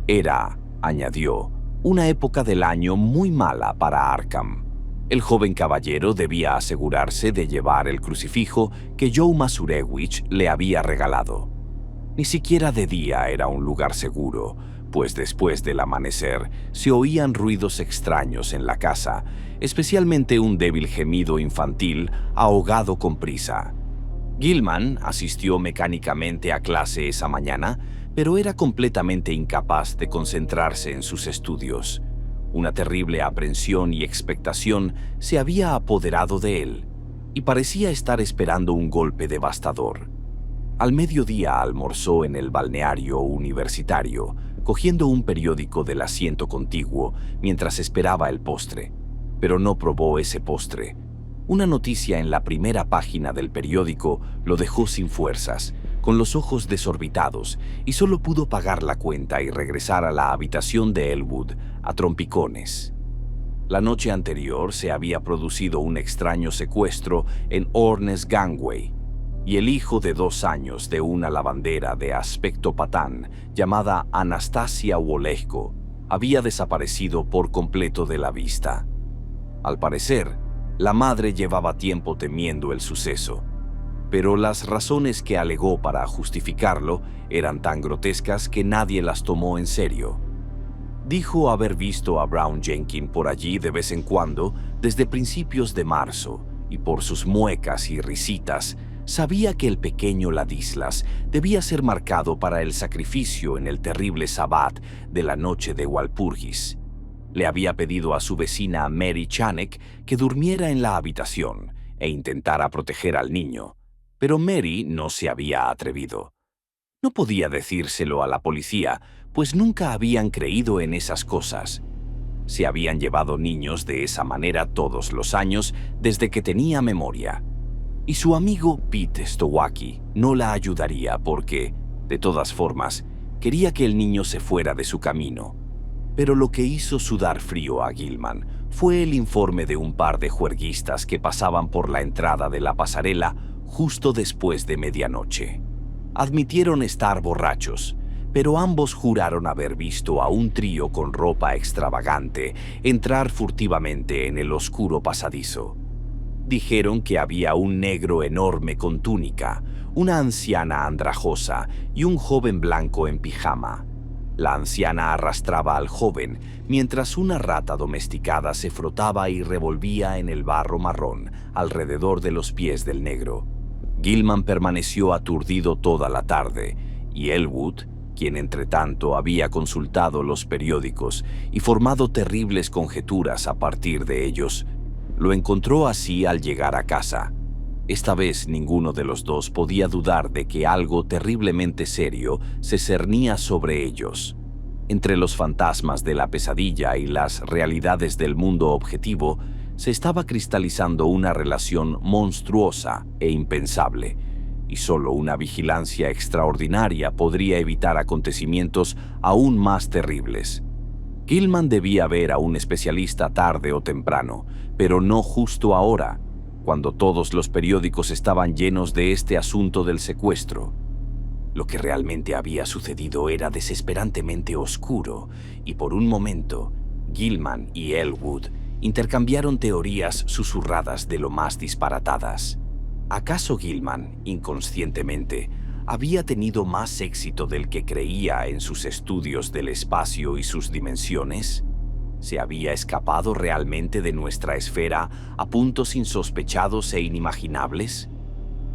Era, añadió, una época del año muy mala para Arkham. El joven caballero debía asegurarse de llevar el crucifijo que Joe Masurewicz le había regalado. Ni siquiera de día era un lugar seguro, pues después del amanecer se oían ruidos extraños en la casa, especialmente un débil gemido infantil ahogado con prisa. Gilman asistió mecánicamente a clase esa mañana, pero era completamente incapaz de concentrarse en sus estudios. Una terrible aprensión y expectación se había apoderado de él, y parecía estar esperando un golpe devastador. Al mediodía almorzó en el balneario universitario, cogiendo un periódico del asiento contiguo mientras esperaba el postre, pero no probó ese postre. Una noticia en la primera página del periódico lo dejó sin fuerzas, con los ojos desorbitados, y solo pudo pagar la cuenta y regresar a la habitación de Elwood a trompicones. La noche anterior se había producido un extraño secuestro en Ornes Gangway, y el hijo de 2 años de una lavandera de aspecto patán llamada Anastasia Wolejko había desaparecido por completo de la vista. Al parecer, la madre llevaba tiempo temiendo el suceso, pero las razones que alegó para justificarlo eran tan grotescas que nadie las tomó en serio. Dijo haber visto a Brown Jenkins por allí de vez en cuando desde principios de marzo, y por sus muecas y risitas, sabía que el pequeño Ladislas debía ser marcado para el sacrificio en el terrible sabbat de la noche de Walpurgis. Le había pedido a su vecina Mary Chanek que durmiera en la habitación e intentara proteger al niño, pero Mary no se había atrevido. No podía decírselo a la policía, pues nunca habían creído en esas cosas. Se habían llevado niños de esa manera todos los años desde que tenía memoria. Y su amigo Pete Stowacki no la ayudaría porque, de todas formas, quería que el niño se fuera de su camino. Pero lo que hizo sudar frío a Gilman fue el informe de un par de juerguistas que pasaban por la entrada de la pasarela justo después de medianoche. Admitieron estar borrachos, pero ambos juraron haber visto a un trío con ropa extravagante entrar furtivamente en el oscuro pasadizo. Dijeron que había un negro enorme con túnica, una anciana andrajosa y un joven blanco en pijama. La anciana arrastraba al joven, mientras una rata domesticada se frotaba y revolvía en el barro marrón alrededor de los pies del negro. Gilman permaneció aturdido toda la tarde, y Elwood, quien entretanto había consultado los periódicos y formado terribles conjeturas a partir de ellos, lo encontró así al llegar a casa. Esta vez ninguno de los dos podía dudar de que algo terriblemente serio se cernía sobre ellos. Entre los fantasmas de la pesadilla y las realidades del mundo objetivo, se estaba cristalizando una relación monstruosa e impensable, y solo una vigilancia extraordinaria podría evitar acontecimientos aún más terribles. Gilman debía ver a un especialista tarde o temprano, pero no justo ahora, cuando todos los periódicos estaban llenos de este asunto del secuestro. Lo que realmente había sucedido era desesperantemente oscuro, y por un momento, Gilman y Elwood intercambiaron teorías susurradas de lo más disparatadas. ¿Acaso Gilman, inconscientemente, había tenido más éxito del que creía en sus estudios del espacio y sus dimensiones? ¿Se había escapado realmente de nuestra esfera a puntos insospechados e inimaginables?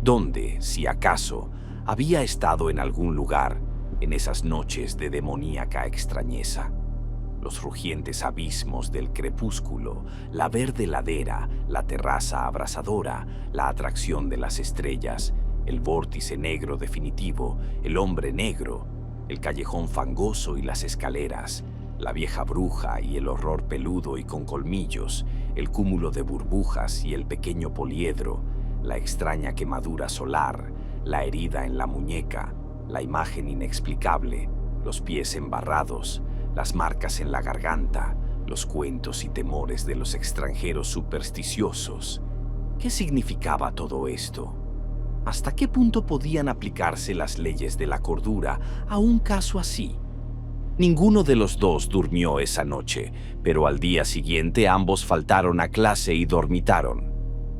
donde, si acaso, había estado en algún lugar en esas noches de demoníaca extrañeza. Los rugientes abismos del crepúsculo, la verde ladera, la terraza abrasadora, la atracción de las estrellas, el vórtice negro definitivo, el hombre negro, el callejón fangoso y las escaleras, la vieja bruja y el horror peludo y con colmillos, el cúmulo de burbujas y el pequeño poliedro, la extraña quemadura solar, la herida en la muñeca, la imagen inexplicable, los pies embarrados, las marcas en la garganta, los cuentos y temores de los extranjeros supersticiosos. ¿Qué significaba todo esto? ¿Hasta qué punto podían aplicarse las leyes de la cordura a un caso así? Ninguno de los dos durmió esa noche, pero al día siguiente ambos faltaron a clase y dormitaron.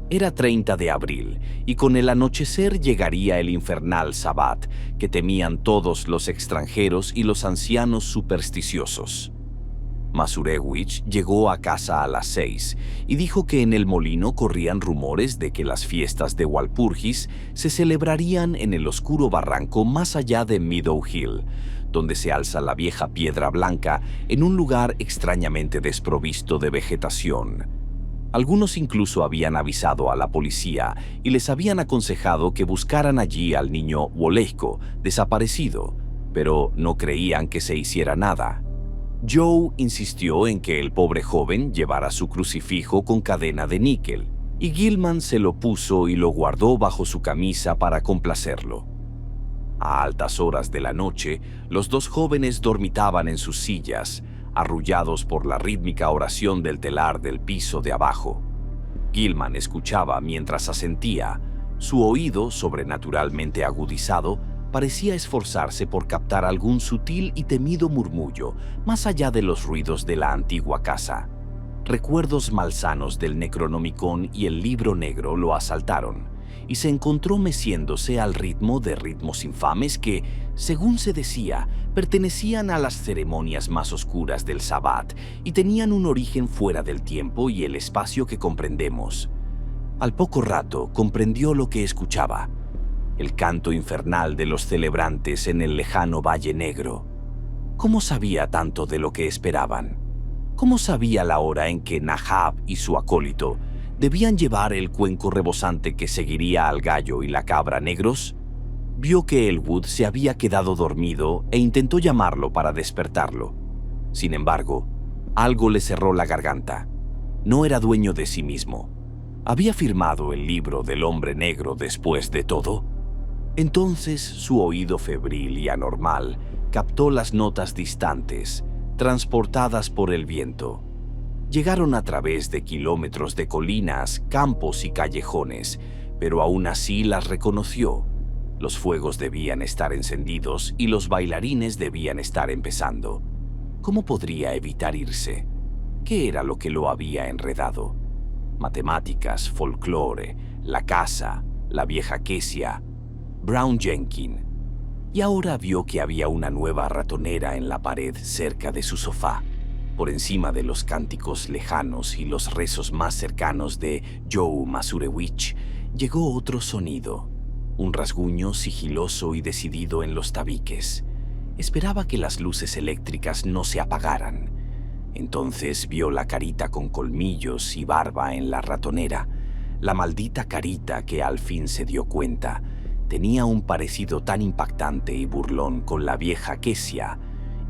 Era 30 de abril, y con el anochecer llegaría el infernal Sabbat que temían todos los extranjeros y los ancianos supersticiosos. Masurewicz llegó a casa a las 6 y dijo que en el molino corrían rumores de que las fiestas de Walpurgis se celebrarían en el oscuro barranco más allá de Meadow Hill, donde se alza la vieja piedra blanca en un lugar extrañamente desprovisto de vegetación. Algunos incluso habían avisado a la policía y les habían aconsejado que buscaran allí al niño Wolesko, desaparecido, pero no creían que se hiciera nada. Joe insistió en que el pobre joven llevara su crucifijo con cadena de níquel, y Gilman se lo puso y lo guardó bajo su camisa para complacerlo. A altas horas de la noche, los dos jóvenes dormitaban en sus sillas, arrullados por la rítmica oración del telar del piso de abajo. Gilman escuchaba mientras asentía. Su oído, sobrenaturalmente agudizado, parecía esforzarse por captar algún sutil y temido murmullo más allá de los ruidos de la antigua casa. Recuerdos malsanos del Necronomicon y el Libro Negro lo asaltaron, y se encontró meciéndose al ritmo de ritmos infames que, según se decía, pertenecían a las ceremonias más oscuras del Sabbat y tenían un origen fuera del tiempo y el espacio que comprendemos. Al poco rato comprendió lo que escuchaba: el canto infernal de los celebrantes en el lejano Valle Negro. ¿Cómo sabía tanto de lo que esperaban? ¿Cómo sabía la hora en que Nahab y su acólito debían llevar el cuenco rebosante que seguiría al gallo y la cabra negros? Vio que Elwood se había quedado dormido e intentó llamarlo para despertarlo. Sin embargo, algo le cerró la garganta. No era dueño de sí mismo. ¿Había firmado el libro del hombre negro después de todo? Entonces su oído febril y anormal captó las notas distantes, transportadas por el viento. Llegaron a través de kilómetros de colinas, campos y callejones, pero aún así las reconoció. Los fuegos debían estar encendidos y los bailarines debían estar empezando. ¿Cómo podría evitar irse? ¿Qué era lo que lo había enredado? Matemáticas, folclore, la casa, la vieja Kesia, Brown Jenkin. Y ahora vio que había una nueva ratonera en la pared cerca de su sofá. Por encima de los cánticos lejanos y los rezos más cercanos de Joe Masurewicz, llegó otro sonido, un rasguño sigiloso y decidido en los tabiques. Esperaba que las luces eléctricas no se apagaran. Entonces vio la carita con colmillos y barba en la ratonera, la maldita carita que al fin se dio cuenta tenía un parecido tan impactante y burlón con la vieja Kesia,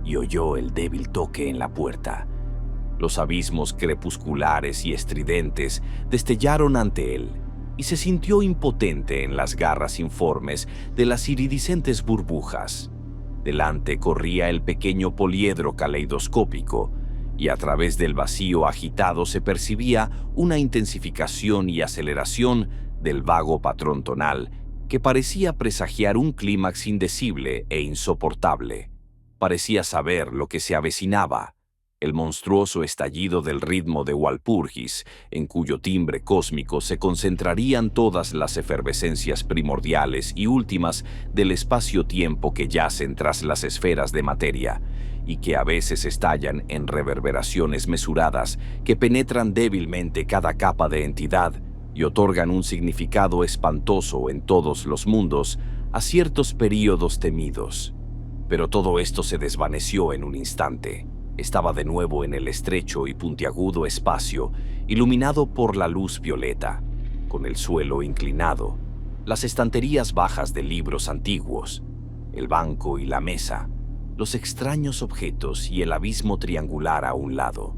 y oyó el débil toque en la puerta. Los abismos crepusculares y estridentes destellaron ante él, y se sintió impotente en las garras informes de las iridiscentes burbujas. Delante corría el pequeño poliedro caleidoscópico, y a través del vacío agitado se percibía una intensificación y aceleración del vago patrón tonal que parecía presagiar un clímax indecible e insoportable. Parecía saber lo que se avecinaba, el monstruoso estallido del ritmo de Walpurgis, en cuyo timbre cósmico se concentrarían todas las efervescencias primordiales y últimas del espacio-tiempo que yacen tras las esferas de materia, y que a veces estallan en reverberaciones mesuradas que penetran débilmente cada capa de entidad y otorgan un significado espantoso en todos los mundos a ciertos períodos temidos. Pero todo esto se desvaneció en un instante. Estaba de nuevo en el estrecho y puntiagudo espacio, iluminado por la luz violeta, con el suelo inclinado, las estanterías bajas de libros antiguos, el banco y la mesa, los extraños objetos y el abismo triangular a un lado.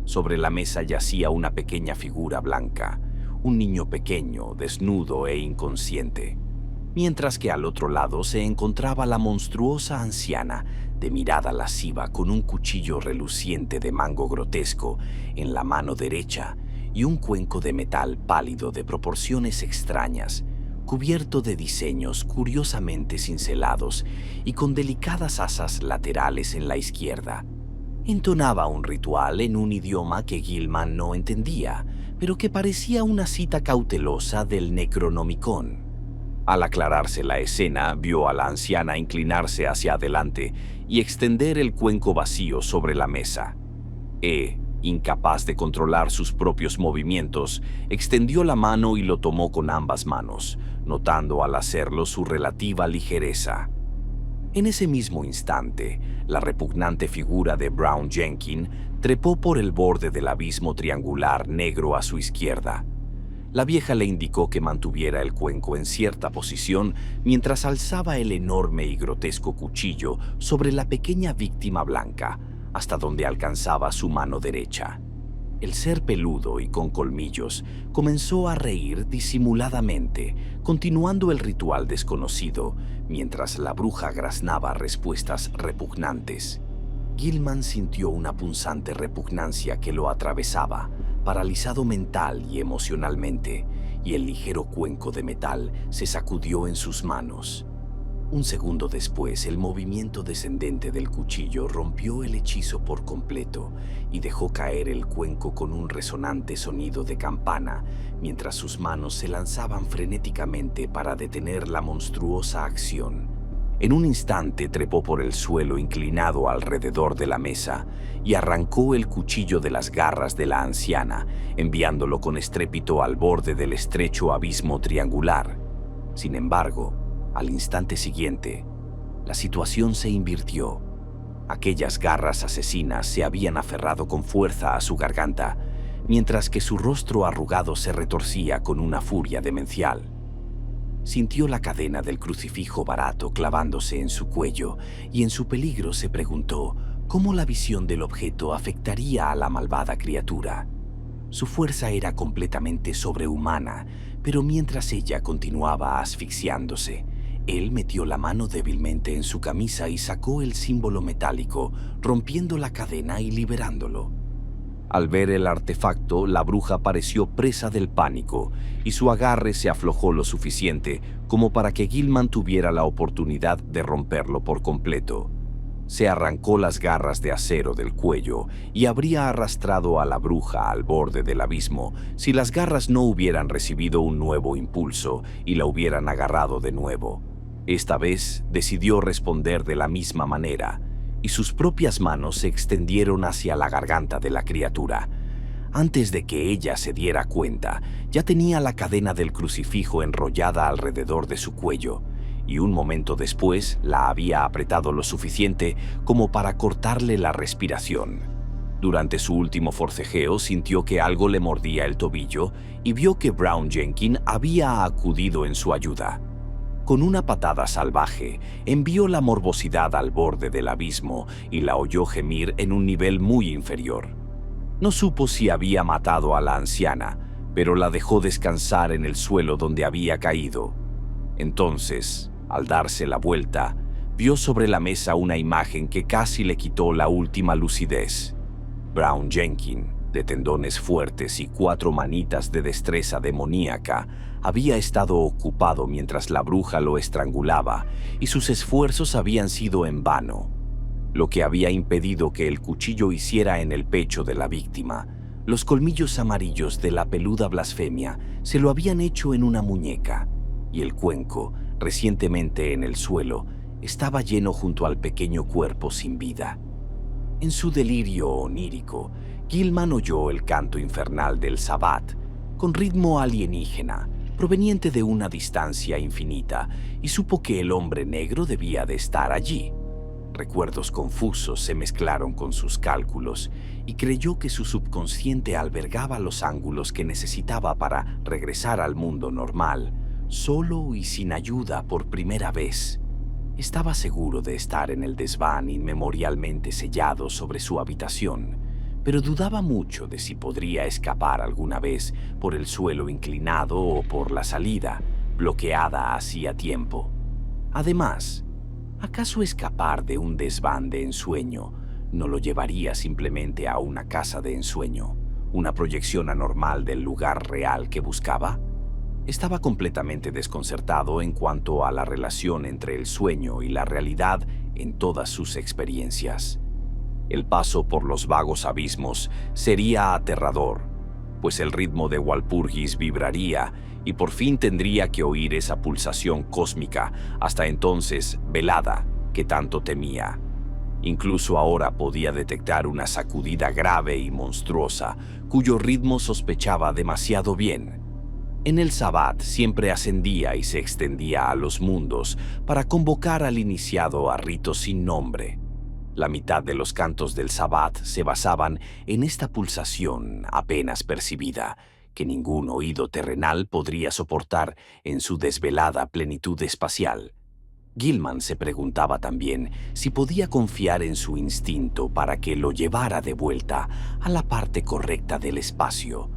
Sobre la mesa yacía una pequeña figura blanca, un niño pequeño, desnudo e inconsciente, mientras que al otro lado se encontraba la monstruosa anciana de mirada lasciva con un cuchillo reluciente de mango grotesco en la mano derecha y un cuenco de metal pálido de proporciones extrañas, cubierto de diseños curiosamente cincelados y con delicadas asas laterales en la izquierda. Entonaba un ritual en un idioma que Gilman no entendía, pero que parecía una cita cautelosa del Necronomicon. Al aclararse la escena, vio a la anciana inclinarse hacia adelante y extender el cuenco vacío sobre la mesa. Incapaz de controlar sus propios movimientos, extendió la mano y lo tomó con ambas manos, notando al hacerlo su relativa ligereza. En ese mismo instante, la repugnante figura de Brown Jenkins trepó por el borde del abismo triangular negro a su izquierda. La vieja le indicó que mantuviera el cuenco en cierta posición mientras alzaba el enorme y grotesco cuchillo sobre la pequeña víctima blanca, hasta donde alcanzaba su mano derecha. El ser peludo y con colmillos comenzó a reír disimuladamente, continuando el ritual desconocido, mientras la bruja graznaba respuestas repugnantes. Gilman sintió una punzante repugnancia que lo atravesaba, paralizado mental y emocionalmente, y el ligero cuenco de metal se sacudió en sus manos. Un segundo después, el movimiento descendente del cuchillo rompió el hechizo por completo y dejó caer el cuenco con un resonante sonido de campana, mientras sus manos se lanzaban frenéticamente para detener la monstruosa acción. En un instante trepó por el suelo inclinado alrededor de la mesa y arrancó el cuchillo de las garras de la anciana, enviándolo con estrépito al borde del estrecho abismo triangular. Sin embargo, al instante siguiente, la situación se invirtió. Aquellas garras asesinas se habían aferrado con fuerza a su garganta, mientras que su rostro arrugado se retorcía con una furia demencial. Sintió la cadena del crucifijo barato clavándose en su cuello y en su peligro se preguntó cómo la visión del objeto afectaría a la malvada criatura. Su fuerza era completamente sobrehumana, pero mientras ella continuaba asfixiándose, él metió la mano débilmente en su camisa y sacó el símbolo metálico, rompiendo la cadena y liberándolo. Al ver el artefacto, la bruja pareció presa del pánico y su agarre se aflojó lo suficiente como para que Gilman tuviera la oportunidad de romperlo por completo. Se arrancó las garras de acero del cuello y habría arrastrado a la bruja al borde del abismo si las garras no hubieran recibido un nuevo impulso y la hubieran agarrado de nuevo. Esta vez decidió responder de la misma manera, y sus propias manos se extendieron hacia la garganta de la criatura. Antes de que ella se diera cuenta, ya tenía la cadena del crucifijo enrollada alrededor de su cuello, y un momento después la había apretado lo suficiente como para cortarle la respiración. Durante su último forcejeo sintió que algo le mordía el tobillo y vio que Brown Jenkins había acudido en su ayuda. Con una patada salvaje, envió la morbosidad al borde del abismo y la oyó gemir en un nivel muy inferior. No supo si había matado a la anciana, pero la dejó descansar en el suelo donde había caído. Entonces, al darse la vuelta, vio sobre la mesa una imagen que casi le quitó la última lucidez. Brown Jenkins, de tendones fuertes y 4 manitas de destreza demoníaca, había estado ocupado mientras la bruja lo estrangulaba y sus esfuerzos habían sido en vano. Lo que había impedido que el cuchillo hiciera en el pecho de la víctima, los colmillos amarillos de la peluda blasfemia se lo habían hecho en una muñeca, y el cuenco, recientemente en el suelo, estaba lleno junto al pequeño cuerpo sin vida. En su delirio onírico, Gilman oyó el canto infernal del Sabbat, con ritmo alienígena, proveniente de una distancia infinita, y supo que el hombre negro debía de estar allí. Recuerdos confusos se mezclaron con sus cálculos y creyó que su subconsciente albergaba los ángulos que necesitaba para regresar al mundo normal, solo y sin ayuda por primera vez. Estaba seguro de estar en el desván inmemorialmente sellado sobre su habitación, pero dudaba mucho de si podría escapar alguna vez por el suelo inclinado o por la salida, bloqueada hacía tiempo. Además, ¿acaso escapar de un desván de ensueño no lo llevaría simplemente a una casa de ensueño, una proyección anormal del lugar real que buscaba? Estaba completamente desconcertado en cuanto a la relación entre el sueño y la realidad en todas sus experiencias. El paso por los vagos abismos sería aterrador, pues el ritmo de Walpurgis vibraría y por fin tendría que oír esa pulsación cósmica, hasta entonces velada, que tanto temía. Incluso ahora podía detectar una sacudida grave y monstruosa, cuyo ritmo sospechaba demasiado bien. En el Sabbat siempre ascendía y se extendía a los mundos para convocar al iniciado a ritos sin nombre. La mitad de los cantos del Sabbat se basaban en esta pulsación apenas percibida, que ningún oído terrenal podría soportar en su desvelada plenitud espacial. Gilman se preguntaba también si podía confiar en su instinto para que lo llevara de vuelta a la parte correcta del espacio.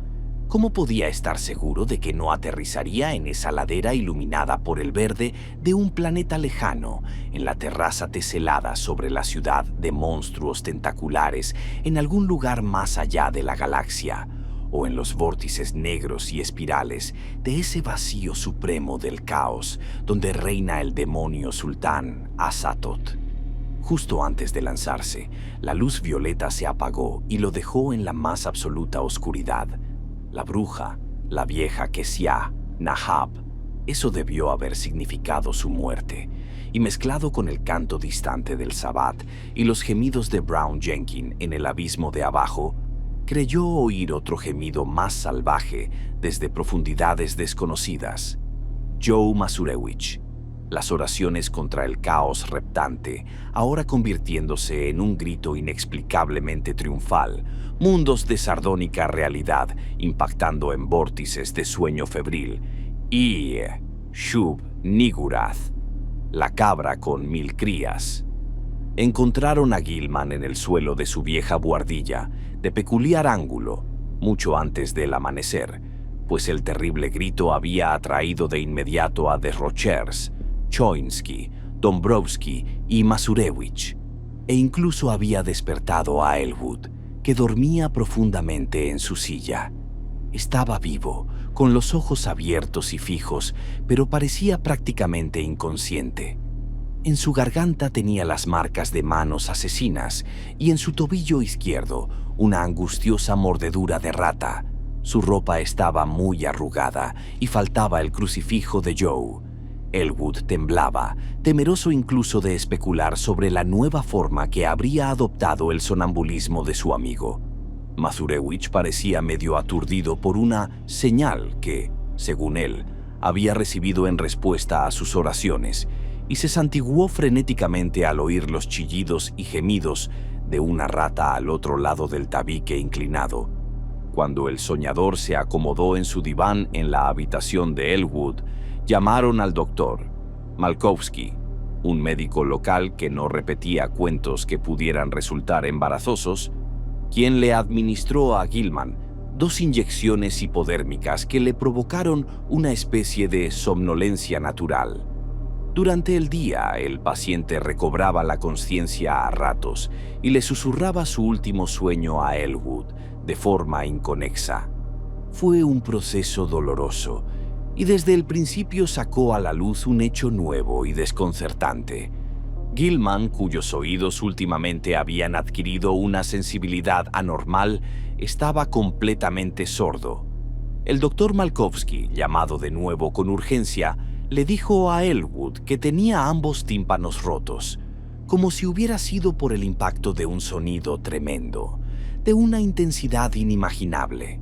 ¿Cómo podía estar seguro de que no aterrizaría en esa ladera iluminada por el verde de un planeta lejano, en la terraza teselada sobre la ciudad de monstruos tentaculares en algún lugar más allá de la galaxia, o en los vórtices negros y espirales de ese vacío supremo del caos donde reina el demonio sultán Azathoth? Justo antes de lanzarse, la luz violeta se apagó y lo dejó en la más absoluta oscuridad. La bruja, la vieja Kesia, Nahab, eso debió haber significado su muerte, y mezclado con el canto distante del Sabbat y los gemidos de Brown Jenkins en el abismo de abajo, creyó oír otro gemido más salvaje desde profundidades desconocidas. Joe Masurewicz. Las oraciones contra el caos reptante, ahora convirtiéndose en un grito inexplicablemente triunfal, mundos de sardónica realidad impactando en vórtices de sueño febril, y Shub-Niggurath, la cabra con 1000 crías. Encontraron a Gilman en el suelo de su vieja buhardilla, de peculiar ángulo, mucho antes del amanecer, pues el terrible grito había atraído de inmediato a Desrochers, Choinsky, Dombrowski y Masurewicz, e incluso había despertado a Elwood, que dormía profundamente en su silla. Estaba vivo, con los ojos abiertos y fijos, pero parecía prácticamente inconsciente. En su garganta tenía las marcas de manos asesinas y en su tobillo izquierdo una angustiosa mordedura de rata. Su ropa estaba muy arrugada y faltaba el crucifijo de Joe. Elwood temblaba, temeroso incluso de especular sobre la nueva forma que habría adoptado el sonambulismo de su amigo. Masurewicz parecía medio aturdido por una señal que, según él, había recibido en respuesta a sus oraciones, y se santiguó frenéticamente al oír los chillidos y gemidos de una rata al otro lado del tabique inclinado. Cuando el soñador se acomodó en su diván en la habitación de Elwood, llamaron al doctor Malkowski, un médico local que no repetía cuentos que pudieran resultar embarazosos, quien le administró a Gilman 2 inyecciones hipodérmicas que le provocaron una especie de somnolencia natural. Durante el día, el paciente recobraba la conciencia a ratos y le susurraba su último sueño a Elwood de forma inconexa. Fue un proceso doloroso, y desde el principio sacó a la luz un hecho nuevo y desconcertante. Gilman, cuyos oídos últimamente habían adquirido una sensibilidad anormal, estaba completamente sordo. El doctor Malkowski, llamado de nuevo con urgencia, le dijo a Elwood que tenía ambos tímpanos rotos, como si hubiera sido por el impacto de un sonido tremendo, de una intensidad inimaginable.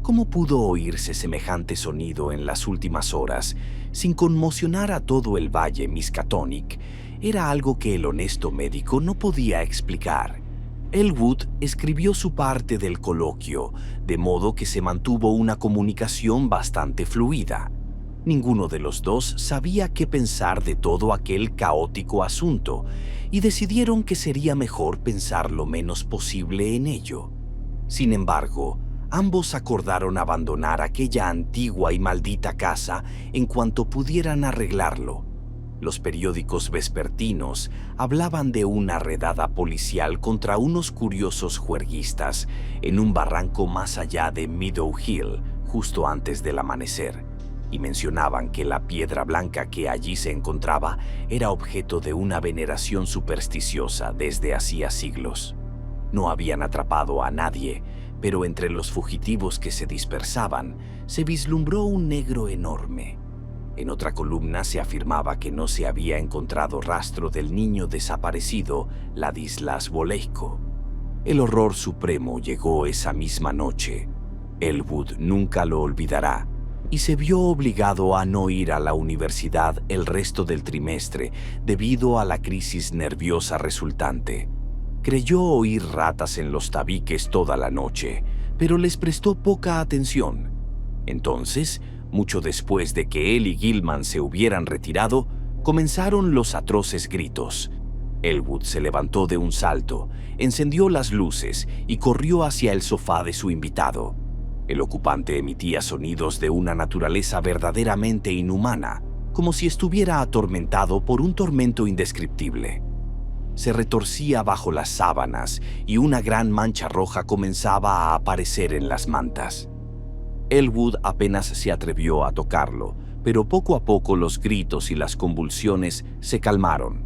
¿Cómo pudo oírse semejante sonido en las últimas horas sin conmocionar a todo el valle Miskatonic? Era algo que el honesto médico no podía explicar. Elwood escribió su parte del coloquio, de modo que se mantuvo una comunicación bastante fluida. Ninguno de los dos sabía qué pensar de todo aquel caótico asunto, y decidieron que sería mejor pensar lo menos posible en ello. Sin embargo, ambos acordaron abandonar aquella antigua y maldita casa en cuanto pudieran arreglarlo. Los periódicos vespertinos hablaban de una redada policial contra unos curiosos juerguistas en un barranco más allá de Meadow Hill, justo antes del amanecer, y mencionaban que la piedra blanca que allí se encontraba era objeto de una veneración supersticiosa desde hacía siglos. No habían atrapado a nadie, pero entre los fugitivos que se dispersaban se vislumbró un negro enorme. En otra columna se afirmaba que no se había encontrado rastro del niño desaparecido, Ladislas Voleiko. El horror supremo llegó esa misma noche. Elwood nunca lo olvidará, y se vio obligado a no ir a la universidad el resto del trimestre debido a la crisis nerviosa resultante. Creyó oír ratas en los tabiques toda la noche, pero les prestó poca atención. Entonces, mucho después de que él y Gilman se hubieran retirado, comenzaron los atroces gritos. Elwood se levantó de un salto, encendió las luces y corrió hacia el sofá de su invitado. El ocupante emitía sonidos de una naturaleza verdaderamente inhumana, como si estuviera atormentado por un tormento indescriptible. Se retorcía bajo las sábanas y una gran mancha roja comenzaba a aparecer en las mantas. Elwood apenas se atrevió a tocarlo, pero poco a poco los gritos y las convulsiones se calmaron.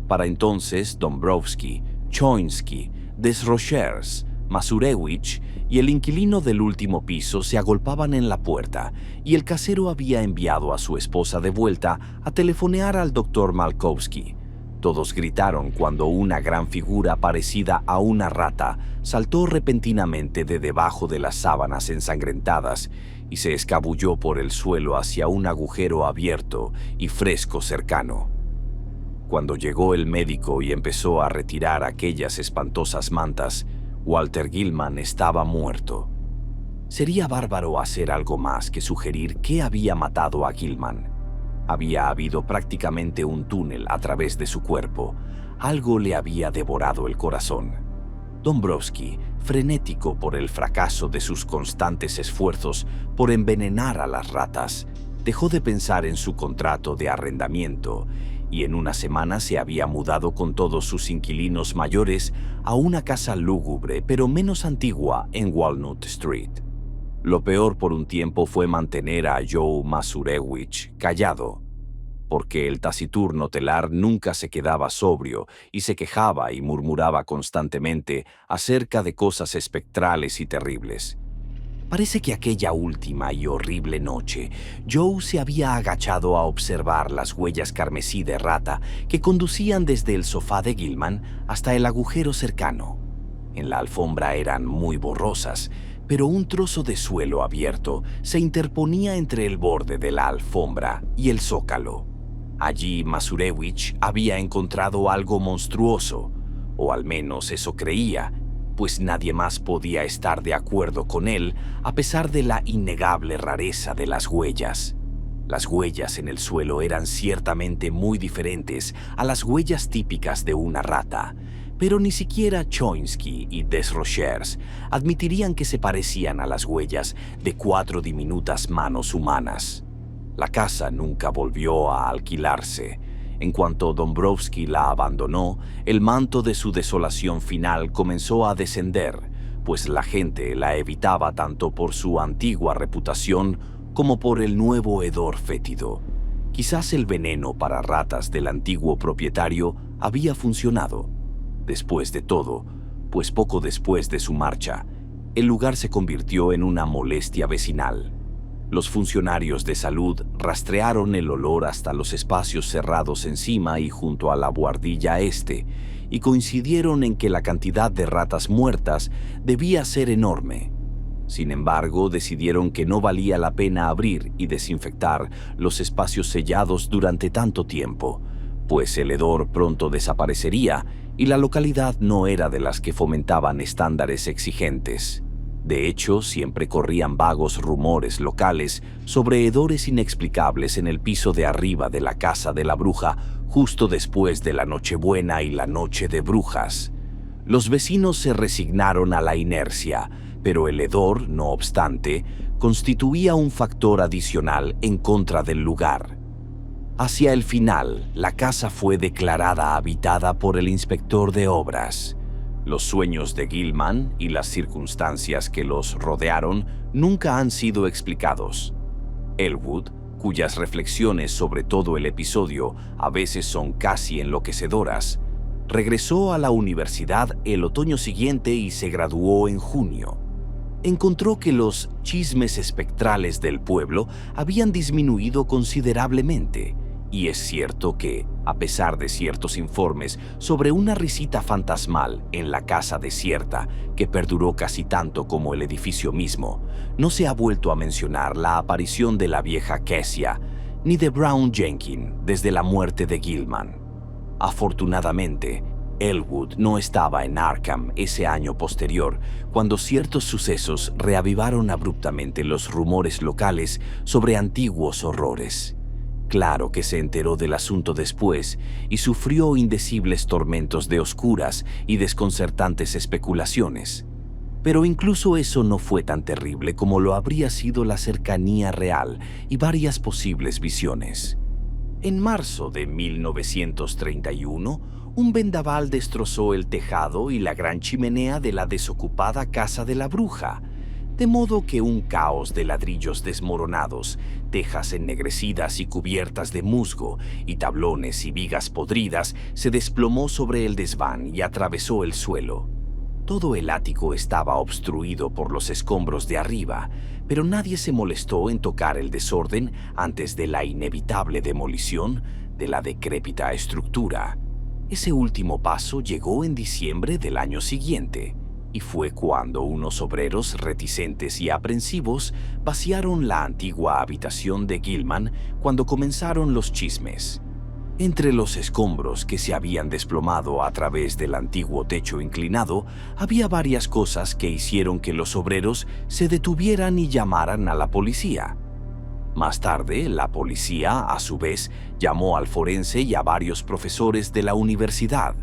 Para entonces, Dombrowski, Choinsky, Desrochers, Masurewicz y el inquilino del último piso se agolpaban en la puerta, y el casero había enviado a su esposa de vuelta a telefonear al doctor Malkowski. Todos gritaron cuando una gran figura parecida a una rata saltó repentinamente de debajo de las sábanas ensangrentadas y se escabulló por el suelo hacia un agujero abierto y fresco cercano. Cuando llegó el médico y empezó a retirar aquellas espantosas mantas, Walter Gilman estaba muerto. Sería bárbaro hacer algo más que sugerir qué había matado a Gilman. Había habido prácticamente un túnel a través de su cuerpo. Algo le había devorado el corazón. Dombrowski, frenético por el fracaso de sus constantes esfuerzos por envenenar a las ratas, dejó de pensar en su contrato de arrendamiento y en una semana se había mudado con todos sus inquilinos mayores a una casa lúgubre pero menos antigua en Walnut Street. Lo peor por un tiempo fue mantener a Joe Masurewicz callado, porque el taciturno telar nunca se quedaba sobrio y se quejaba y murmuraba constantemente acerca de cosas espectrales y terribles. Parece que aquella última y horrible noche, Joe se había agachado a observar las huellas carmesí de rata que conducían desde el sofá de Gilman hasta el agujero cercano. En la alfombra eran muy borrosas, pero un trozo de suelo abierto se interponía entre el borde de la alfombra y el zócalo. Allí Masurewicz había encontrado algo monstruoso, o al menos eso creía, pues nadie más podía estar de acuerdo con él a pesar de la innegable rareza de las huellas. Las huellas en el suelo eran ciertamente muy diferentes a las huellas típicas de una rata, pero ni siquiera Choinsky y Desrochers admitirían que se parecían a las huellas de 4 diminutas manos humanas. La casa nunca volvió a alquilarse. En cuanto Dombrowski la abandonó, el manto de su desolación final comenzó a descender, pues la gente la evitaba tanto por su antigua reputación como por el nuevo hedor fétido. Quizás el veneno para ratas del antiguo propietario había funcionado. Después de todo, pues poco después de su marcha, el lugar se convirtió en una molestia vecinal. Los funcionarios de salud rastrearon el olor hasta los espacios cerrados encima y junto a la buhardilla este, y coincidieron en que la cantidad de ratas muertas debía ser enorme. Sin embargo, decidieron que no valía la pena abrir y desinfectar los espacios sellados durante tanto tiempo, pues el hedor pronto desaparecería y la localidad no era de las que fomentaban estándares exigentes. De hecho, siempre corrían vagos rumores locales sobre hedores inexplicables en el piso de arriba de la casa de la bruja justo después de la Nochebuena y la Noche de Brujas. Los vecinos se resignaron a la inercia, pero el hedor, no obstante, constituía un factor adicional en contra del lugar. Hacia el final, la casa fue declarada habitada por el inspector de obras. Los sueños de Gilman y las circunstancias que los rodearon nunca han sido explicados. Elwood, cuyas reflexiones sobre todo el episodio a veces son casi enloquecedoras, regresó a la universidad el otoño siguiente y se graduó en junio. Encontró que los chismes espectrales del pueblo habían disminuido considerablemente, y es cierto que, a pesar de ciertos informes sobre una risita fantasmal en la casa desierta que perduró casi tanto como el edificio mismo, no se ha vuelto a mencionar la aparición de la vieja Kesia ni de Brown Jenkins desde la muerte de Gilman. Afortunadamente, Elwood no estaba en Arkham ese año posterior, cuando ciertos sucesos reavivaron abruptamente los rumores locales sobre antiguos horrores. Claro que se enteró del asunto después y sufrió indecibles tormentos de oscuras y desconcertantes especulaciones. Pero incluso eso no fue tan terrible como lo habría sido la cercanía real y varias posibles visiones. En marzo de 1931, un vendaval destrozó el tejado y la gran chimenea de la desocupada casa de la bruja, de modo que un caos de ladrillos desmoronados, tejas ennegrecidas y cubiertas de musgo, y tablones y vigas podridas se desplomó sobre el desván y atravesó el suelo. Todo el ático estaba obstruido por los escombros de arriba, pero nadie se molestó en tocar el desorden antes de la inevitable demolición de la decrépita estructura. Ese último paso llegó en diciembre del año siguiente, y fue cuando unos obreros reticentes y aprensivos vaciaron la antigua habitación de Gilman cuando comenzaron los chismes. Entre los escombros que se habían desplomado a través del antiguo techo inclinado, había varias cosas que hicieron que los obreros se detuvieran y llamaran a la policía. Más tarde, la policía, a su vez, llamó al forense y a varios profesores de la universidad.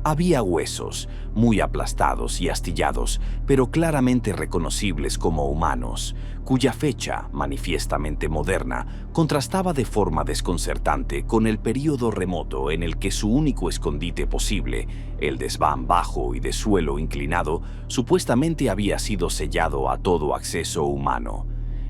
Había huesos, muy aplastados y astillados, pero claramente reconocibles como humanos, cuya fecha, manifiestamente moderna, contrastaba de forma desconcertante con el período remoto en el que su único escondite posible, el desván bajo y de suelo inclinado, supuestamente había sido sellado a todo acceso humano.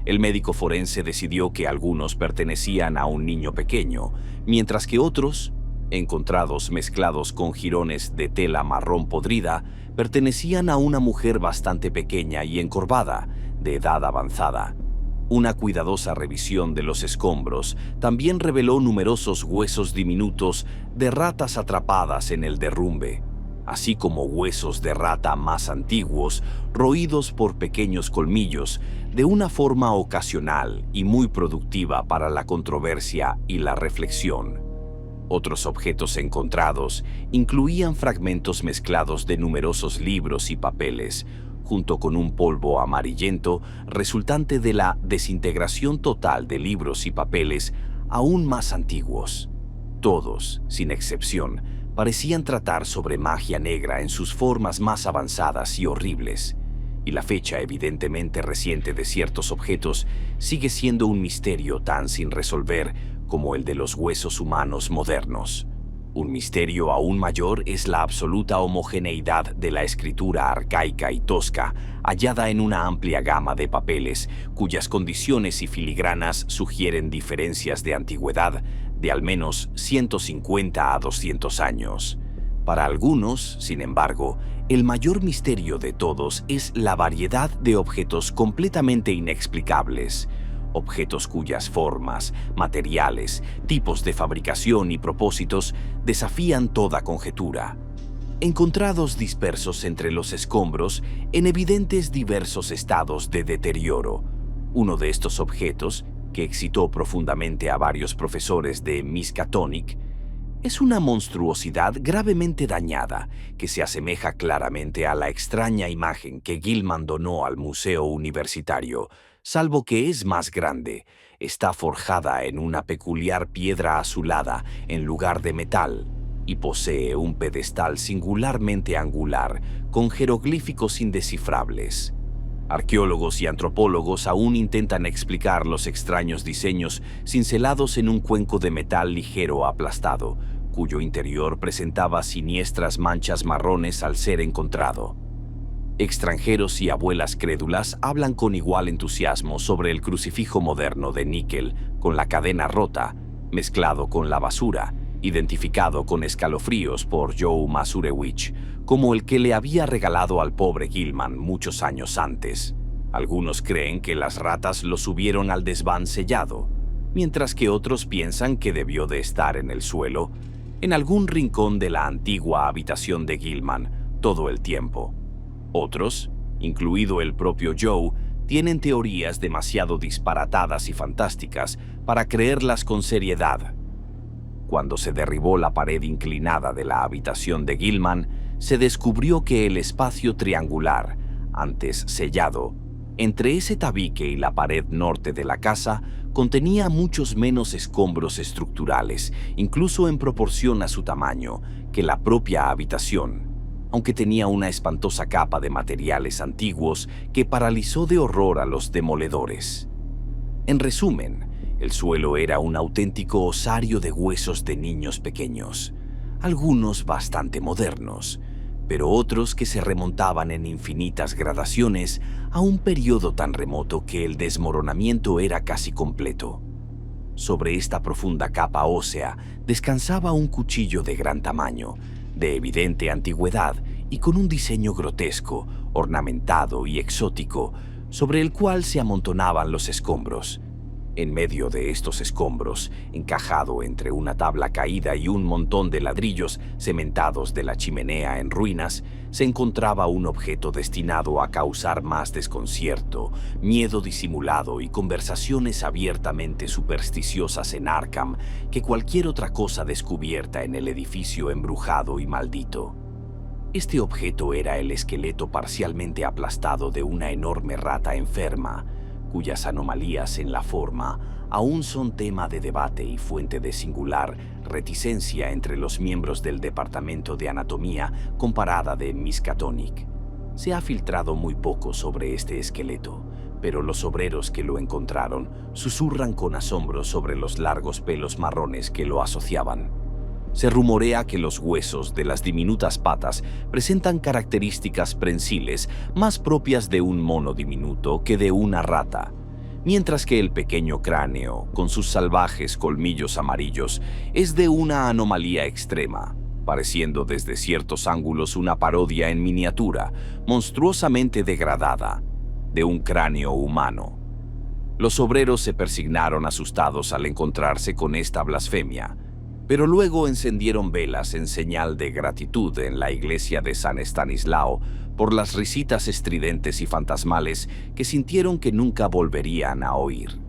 El médico forense decidió que algunos pertenecían a un niño pequeño, mientras que otros, encontrados mezclados con jirones de tela marrón podrida, pertenecían a una mujer bastante pequeña y encorvada, de edad avanzada. Una cuidadosa revisión de los escombros también reveló numerosos huesos diminutos de ratas atrapadas en el derrumbe, así como huesos de rata más antiguos, roídos por pequeños colmillos, de una forma ocasional y muy productiva para la controversia y la reflexión. Otros objetos encontrados incluían fragmentos mezclados de numerosos libros y papeles, junto con un polvo amarillento resultante de la desintegración total de libros y papeles aún más antiguos. Todos, sin excepción, parecían tratar sobre magia negra en sus formas más avanzadas y horribles, y la fecha evidentemente reciente de ciertos objetos sigue siendo un misterio tan sin resolver como el de los huesos humanos modernos. Un misterio aún mayor es la absoluta homogeneidad de la escritura arcaica y tosca, hallada en una amplia gama de papeles, cuyas condiciones y filigranas sugieren diferencias de antigüedad de al menos 150 a 200 años. Para algunos, sin embargo, el mayor misterio de todos es la variedad de objetos completamente inexplicables, objetos cuyas formas, materiales, tipos de fabricación y propósitos desafían toda conjetura. encontrados dispersos entre los escombros en evidentes diversos estados de deterioro. Uno de estos objetos, que excitó profundamente a varios profesores de Miskatonic, es una monstruosidad gravemente dañada que se asemeja claramente a la extraña imagen que Gilman donó al Museo Universitario, salvo que es más grande. Está forjada en una peculiar piedra azulada en lugar de metal y posee un pedestal singularmente angular con jeroglíficos indescifrables. Arqueólogos y antropólogos aún intentan explicar los extraños diseños cincelados en un cuenco de metal ligero aplastado, cuyo interior presentaba siniestras manchas marrones al ser encontrado. Extranjeros y abuelas crédulas hablan con igual entusiasmo sobre el crucifijo moderno de níquel con la cadena rota, mezclado con la basura, identificado con escalofríos por Joe Masurewicz, como el que le había regalado al pobre Gilman muchos años antes. Algunos creen que las ratas lo subieron al desván sellado, mientras que otros piensan que debió de estar en el suelo, en algún rincón de la antigua habitación de Gilman, todo el tiempo. Otros, incluido el propio Joe, tienen teorías demasiado disparatadas y fantásticas para creerlas con seriedad. Cuando se derribó la pared inclinada de la habitación de Gilman, se descubrió que el espacio triangular, antes sellado, entre ese tabique y la pared norte de la casa, contenía muchos menos escombros estructurales, incluso en proporción a su tamaño, que la propia habitación, aunque tenía una espantosa capa de materiales antiguos que paralizó de horror a los demoledores. En resumen, el suelo era un auténtico osario de huesos de niños pequeños, algunos bastante modernos, pero otros que se remontaban en infinitas gradaciones a un periodo tan remoto que el desmoronamiento era casi completo. Sobre esta profunda capa ósea descansaba un cuchillo de gran tamaño, de evidente antigüedad y con un diseño grotesco, ornamentado y exótico, sobre el cual se amontonaban los escombros. En medio de estos escombros, encajado entre una tabla caída y un montón de ladrillos cementados de la chimenea en ruinas, se encontraba un objeto destinado a causar más desconcierto, miedo disimulado y conversaciones abiertamente supersticiosas en Arkham que cualquier otra cosa descubierta en el edificio embrujado y maldito. Este objeto era el esqueleto parcialmente aplastado de una enorme rata enferma, cuyas anomalías en la forma aún son tema de debate y fuente de singular reticencia entre los miembros del Departamento de Anatomía Comparada de Miskatonic. Se ha filtrado muy poco sobre este esqueleto, pero los obreros que lo encontraron susurran con asombro sobre los largos pelos marrones que lo asociaban. Se rumorea que los huesos de las diminutas patas presentan características prensiles más propias de un mono diminuto que de una rata, mientras que el pequeño cráneo, con sus salvajes colmillos amarillos, es de una anomalía extrema, pareciendo desde ciertos ángulos una parodia en miniatura, monstruosamente degradada, de un cráneo humano. Los obreros se persignaron asustados al encontrarse con esta blasfemia, pero luego encendieron velas en señal de gratitud en la iglesia de San Estanislao por las risitas estridentes y fantasmales que sintieron que nunca volverían a oír.